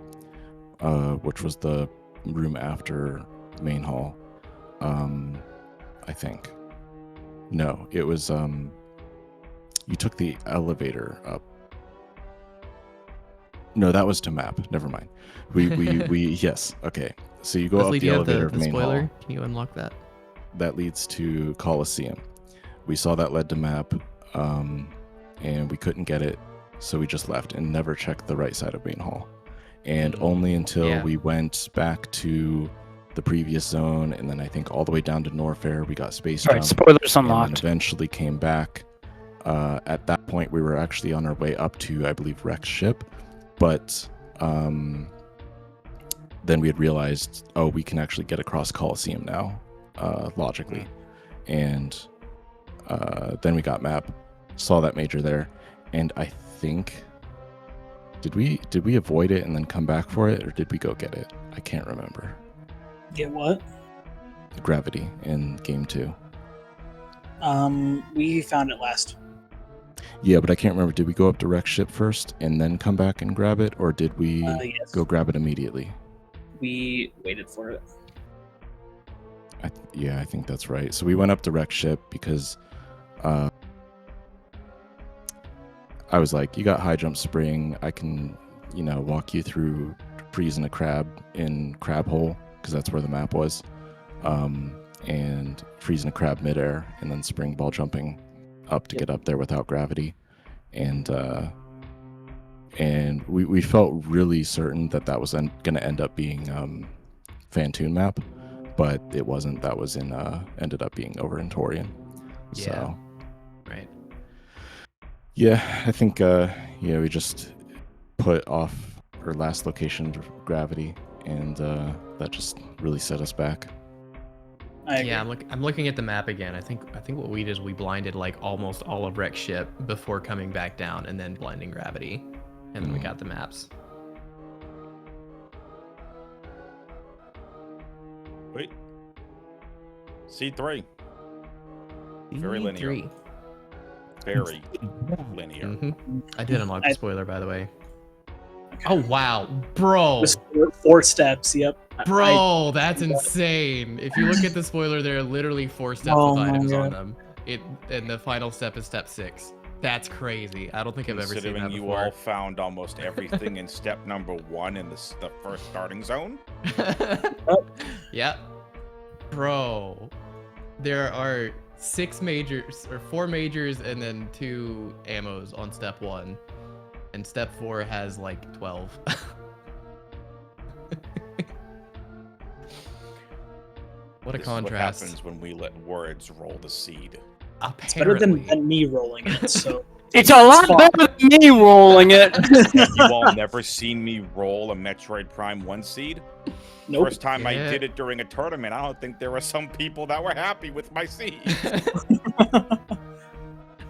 which was the room after main hall. I think. No, it was. You took the elevator up. No, that was to map. Never mind. We yes. Okay. So you go Leslie, up do the you have elevator the of main spoiler? hall. Can you unlock that? That leads to Coliseum. We saw that led to map, and we couldn't get it, so we just left and never checked the right side of main hall. And only until we went back to the previous zone, and then I think all the way down to Norfair, we got space jump. Alright, spoilers And then unlocked. eventually came back. At that point, we were actually on our way up to, I believe, Rex ship, but then we had realized, oh, we can actually get across Coliseum now, logically. And then we got map, saw that major there, and I think, did we avoid it and then come back for it, or did we go get it? I can't remember. Get what? Gravity in game 2. We found it last. Yeah, but I can't remember. Did we go up to Rex ship first and then come back and grab it, or did we Yes. go grab it immediately? We waited for it. Yeah, I think that's right. So we went up to Rex ship because I was like, you got high jump spring. I can, walk you through freezing a crab in crab hole, because that's where the map was, and freezing a crab midair, and then spring ball jumping up to get up there without gravity. And we felt really certain that was going to end up being Fantoon map, but it wasn't. That was ended up being over in Torian. Yeah. So, right. Yeah, I think we just put off our last location to gravity, and that just really set us back. Yeah, I'm looking at the map again. I think what we did is we blinded like almost all of Rex ship before coming back down and then blinding gravity, and then we got the maps. Wait. C3. Very linear. Very linear. I did unlock the spoiler, by the way. Oh wow, bro! It was 4 steps. Yep. Bro, that's insane. If you look at the spoiler, there are literally 4 steps with items on them. And the final step is step 6. That's crazy. I don't think I've ever seen that Considering you before. all found almost everything in step number 1 in the first starting zone. Yeah. Bro, there are 6 majors, or 4 majors, and then 2 ammos on step 1. And step 4 has like 12. What a This contrast. is what happens when we let words roll the seed. It's better than me rolling it. So It's a lot better than me rolling it. Have you all never seen me roll a Metroid Prime 1 seed? nope. First time I Yeah. did it during a tournament, I don't think there were some people that were happy with my seed.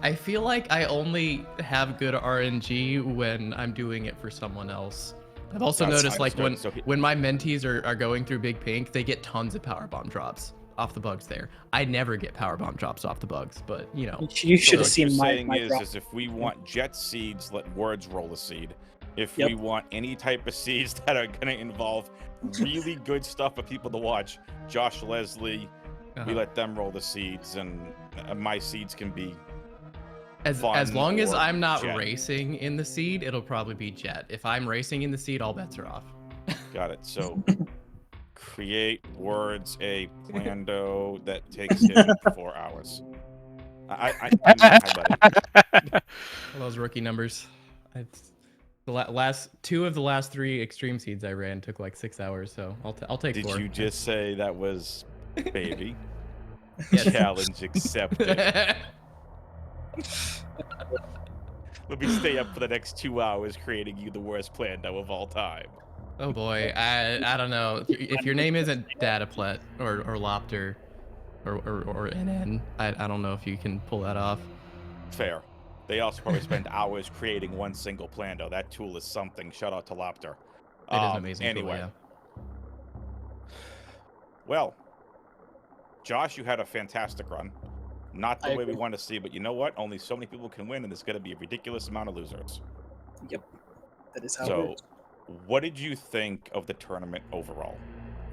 I feel like I only have good RNG when I'm doing it for someone else. I've also That noticed sounds like good. So when my mentees are going through Big Pink, they get tons of power bomb drops off the bugs there. I never get power bomb drops off the bugs, but you know. You should have what seen you're my saying drop. is if we want jet seeds, let words roll a seed. If Yep. we want any type of seeds that are going to involve really good stuff for people to watch, Josh, Leslie, we let them roll the seeds, and my seeds can be As Fun long as or I'm not Jet? racing in the seed, it'll probably be Jet. If I'm racing in the seed, all bets are off. Got it. So create words a plando that takes him 4 hours. I'm not high, buddy. All those rookie numbers. The last 2 of the last 3 extreme seeds I ran took like 6 hours, so I'll take Did 4. you just say that was baby? Yes. Challenge accepted. Let me stay up for the next 2 hours creating you the worst plando of all time. Oh boy, I don't know. If your name isn't Dataplet or Lopter or NN, I don't know if you can pull that off. Fair. They also probably spend hours creating one single plando. That tool is something. Shout out to Lopter. It is an amazing anyway. tool, yeah. Well, Josh, you had a fantastic run. Not the I way we agree. want to see, but you know what? Only so many people can win, and there's going to be a ridiculous amount of losers. Yep. That is how it So, works. what did you think of the tournament overall?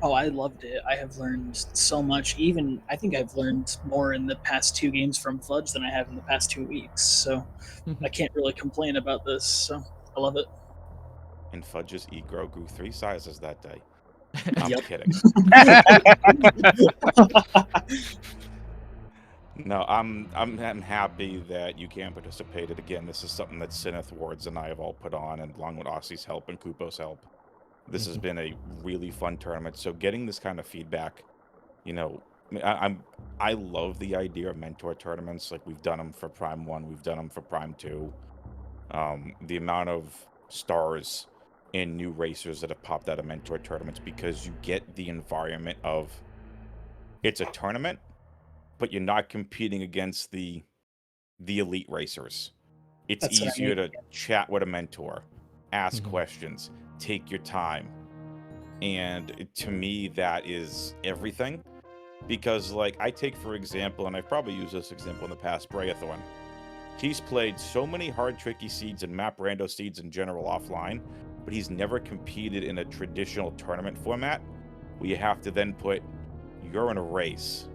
Oh, I loved it. I have learned so much. Even I think I've learned more in the past 2 games from Fudge than I have in the past 2 weeks. So I can't really complain about this. So I love it. And Fudge's ego grew 3 sizes that day. I'm Yep. kidding. No, I'm happy that you can participated again. This is something that Sineth, Wards, and I have all put on, and along with Aussie's help and Kupo's help. This has been a really fun tournament. So getting this kind of feedback, you know, I love the idea of mentor tournaments. Like we've done them for Prime 1, we've done them for Prime 2. The amount of stars and new racers that have popped out of mentor tournaments, because you get the environment of it's a tournament, but you're not competing against the elite racers. It's That's what I easier mean. to chat with a mentor, ask questions, take your time. And to me, that is everything. Because, like, I take, for example, and I've probably used this example in the past, Brayathorn. He's played so many hard, tricky seeds and map rando seeds in general offline, but he's never competed in a traditional tournament format where you have to then put, you're in a race.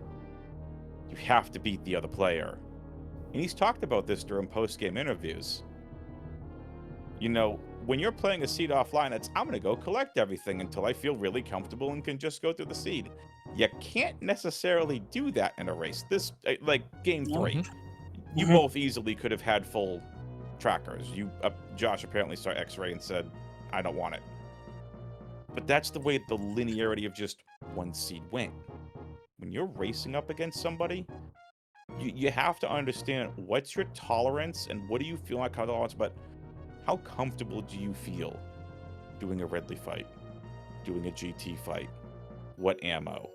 You have to beat the other player. And he's talked about this during post-game interviews. You know, when you're playing a seed offline, it's, I'm going to go collect everything until I feel really comfortable and can just go through the seed. You can't necessarily do that in a race. This, like, game 3. You both easily could have had full trackers. Josh apparently saw X-Ray and said, I don't want it. But that's the way the linearity of just one seed went. When you're racing up against somebody, you have to understand what's your tolerance and what do you feel like tolerance, but how comfortable do you feel doing a Redley fight, doing a GT fight, what ammo,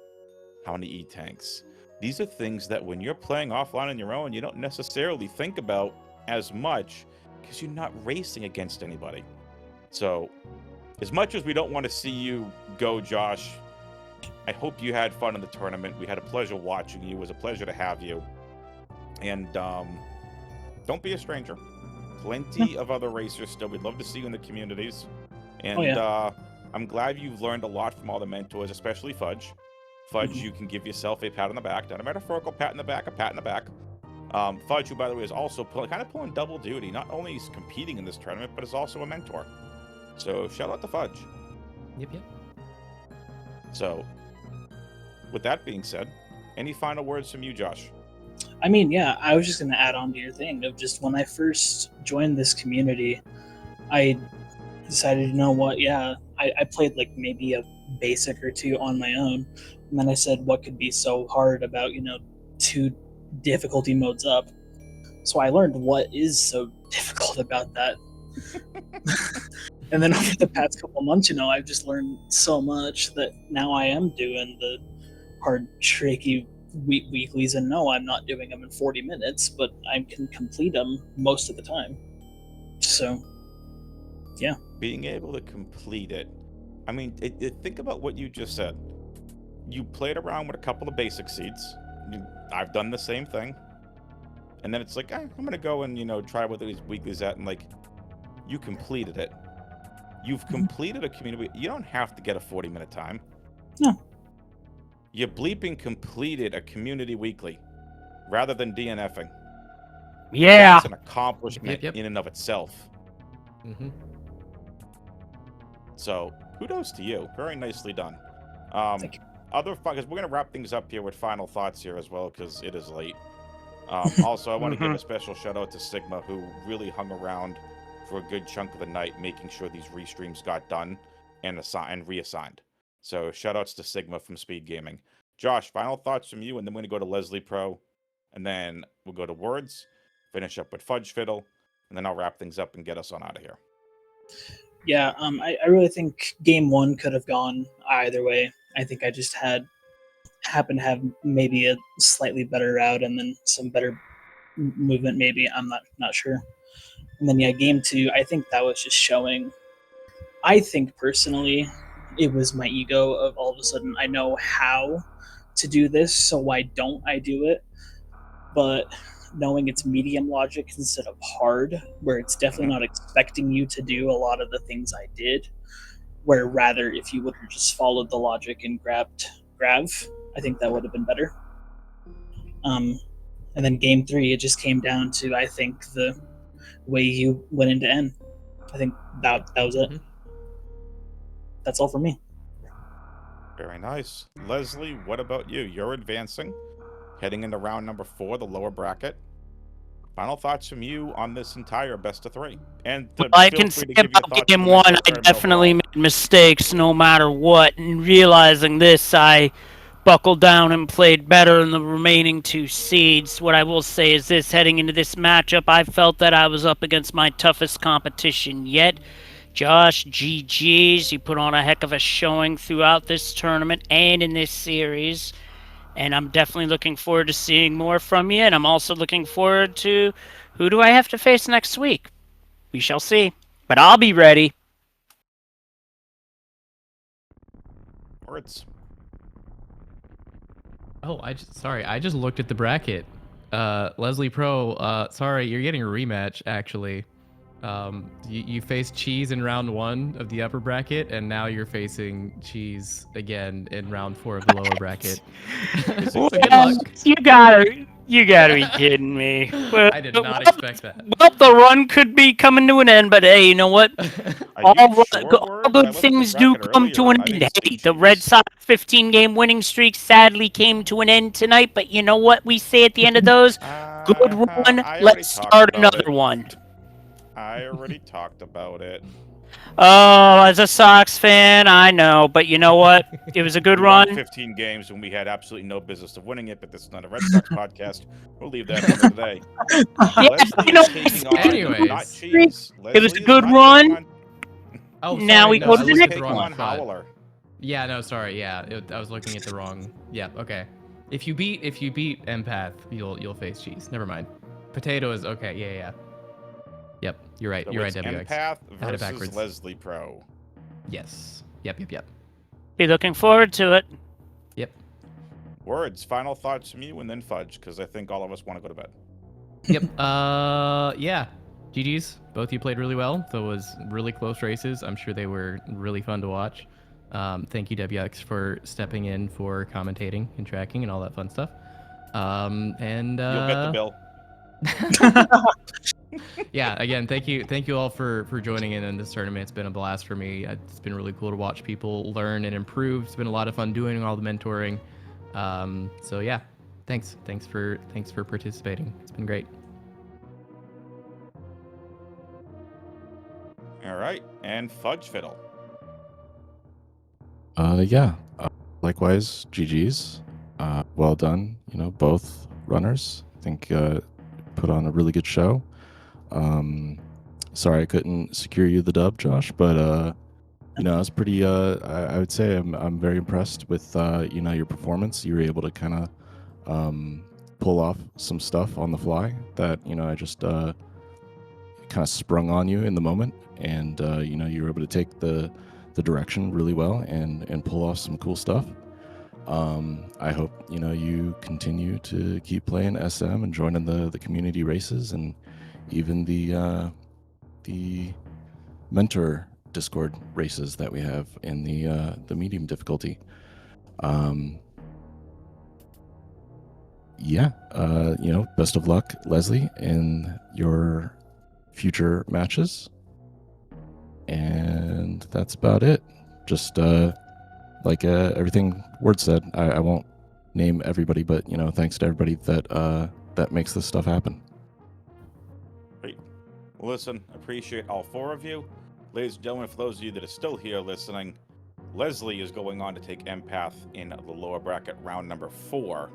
how many E-tanks. These are things that when you're playing offline on your own, you don't necessarily think about as much because you're not racing against anybody. So as much as we don't want to see you go, Josh, I hope you had fun in the tournament. We had a pleasure watching you. It was a pleasure to have you. And don't be a stranger. Plenty of other racers still. We'd love to see you in the communities. And I'm glad you've learned a lot from all the mentors, especially Fudge. Fudge, you can give yourself a pat on the back. Not a metaphorical pat in the back, a pat in the back. Fudge, who, by the way, is also kind of pulling double duty. Not only is competing in this tournament, but is also a mentor. So shout out to Fudge. Yep. So, with that being said, any final words from you, Josh? I mean, yeah, I was just going to add on to your thing of just when I first joined this community, I decided, you know what, yeah, I played like maybe a basic or 2 on my own. And then I said, what could be so hard about, 2 difficulty modes up? So I learned what is so difficult about that. And then over the past couple months, I've just learned so much that now I am doing the hard, tricky weeklies, and no, I'm not doing them in 40 minutes, but I can complete them most of the time. So, yeah. Being able to complete it. I mean, think about what you just said. You played around with a couple of basic seeds. I've done the same thing. And then it's like, I'm going to go and, try what these weeklies at, and like, you completed it. You've completed a community. You don't have to get a 40-minute time. No. You bleeping completed a community weekly rather than DNFing. Yeah. That's an accomplishment Yep. in and of itself. Mm-hmm. So kudos to you. Very nicely done. Thank you. Other fun, because we're gonna wrap things up here with final thoughts here as well, because it is late. Also, I want to give a special shout out to Sigma, who really hung around for a good chunk of the night, making sure these restreams got done and reassigned. So shout outs to Sigma from Speed Gaming. Josh, final thoughts from you, and then we're gonna go to Leslie Pro, and then we'll go to Words, finish up with Fudge Fiddle, and then I'll wrap things up and get us on out of here. Yeah, I really think game one could have gone either way. I think I just happened to have maybe a slightly better route and then some better movement. Maybe I'm not sure. And then yeah, game two. I think that was just showing. I think personally, it was my ego of all of a sudden I know how to do this, so why don't I do it? But knowing it's medium logic instead of hard, where it's definitely not expecting you to do a lot of the things I did, where rather if you would have just followed the logic and grabbed Grav, I think that would have been better. And then game three, it just came down to, I think, the way you went into N. I think that was it. That's all for me. Very nice. Leslie, what about you? You're advancing, heading into round number 4, the lower bracket. Final thoughts from you on this entire best of 3. And I feel can free say to give your about thoughts game on the one, Metro I tournament definitely overall. made mistakes no matter what. And realizing this, I buckled down and played better in the remaining 2 seeds. What I will say is this, heading into this matchup, I felt that I was up against my toughest competition yet. Josh, GG's, you put on a heck of a showing throughout this tournament and in this series. And I'm definitely looking forward to seeing more from you. And I'm also looking forward to who do I have to face next week. We shall see. But I'll be ready. Words. Oh, I just looked at the bracket. Leslie Pro, sorry, you're getting a rematch actually. You faced Cheese in round 1 of the upper bracket, and now you're facing Cheese again in round 4 of the lower bracket. So good luck. You gotta be kidding me. Well, I did not expect that. Well, the run could be coming to an end, but hey, you know what? Are you All sure, good Words? things do come to an end. Hey, the Red Sox 15-game winning streak sadly came to an end tonight, but you know what we say at the end of those? Good one, let's start another one. I already talked about it. Oh, as a Sox fan, I know, but you know what? It was a good We won run. 15 games when we had absolutely no business of winning it, but this is not a Red Sox podcast. We'll leave that for another day. Leslie you know, is taking on anyways. not Cheese. It was a Leslie is good not run. taking on- Oh, Now sorry, we no, go I to the looked next at taking one. on Howler. Yeah, no, sorry. Yeah, I was looking at the wrong. Yeah, okay. If you beat Empath, you'll face Cheese. Never mind. Potato is okay. Yeah. Yep, you're right. So You're right, it's WX. Empath I had it versus backwards. Leslie Pro. Yes. Yep. Be looking forward to it. Yep. Words, final thoughts from you, and then Fudge, because I think all of us want to go to bed. Yep. Yeah. GG's. Both of you played really well. Those really close races. I'm sure they were really fun to watch. Thank you, WX, for stepping in for commentating and tracking and all that fun stuff. You'll get the bill. Yeah, again, thank you all for joining in this tournament. It's been a blast for me. It's been really cool to watch people learn and improve. It's been a lot of fun doing all the mentoring. So yeah, thanks for participating. It's been great. All right, and Fudge Fiddle. Yeah. Likewise, GG's. Well done. Both runners. I think put on a really good show. Sorry I couldn't secure you the dub, Josh, but I was pretty. I would say I'm very impressed with your performance. You were able to kind of pull off some stuff on the fly that I just kind of sprung on you in the moment, and you were able to take the direction really well and pull off some cool stuff. I hope you continue to keep playing SM and joining the community races and even the mentor Discord races that we have in the medium difficulty. yeah, best of luck, Leslie, in your future matches. And that's about it. Just like everything Word said, I won't name everybody, but thanks to everybody that makes this stuff happen. Great. Well, listen, appreciate all 4 of you. Ladies and gentlemen, for those of you that are still here listening, Leslie is going on to take Empath in the lower bracket round number 4.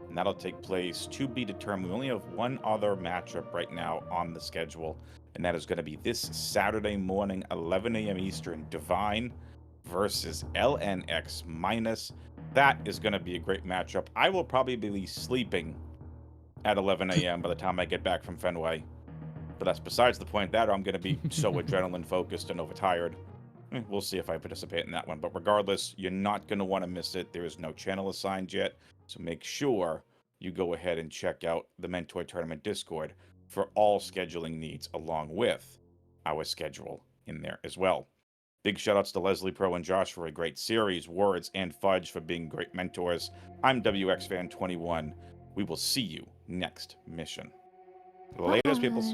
And that'll take place to be determined. We only have one other matchup right now on the schedule, and that is going to be this Saturday morning, 11 a.m. Eastern, Divine versus LNX minus. That is going to be a great matchup. I will probably be sleeping at 11 a.m. by the time I get back from Fenway. But that's besides the point. That I'm going to be so adrenaline focused and overtired. We'll see if I participate in that one. But regardless, you're not going to want to miss it. There is no channel assigned yet. So make sure you go ahead and check out the Metroid Tournament Discord for all scheduling needs, along with our schedule in there as well. Big shoutouts to Leslie Pro and Josh for a great series, Words and Fudge for being great mentors. I'm WXFan21. We will see you next mission. Later, peoples.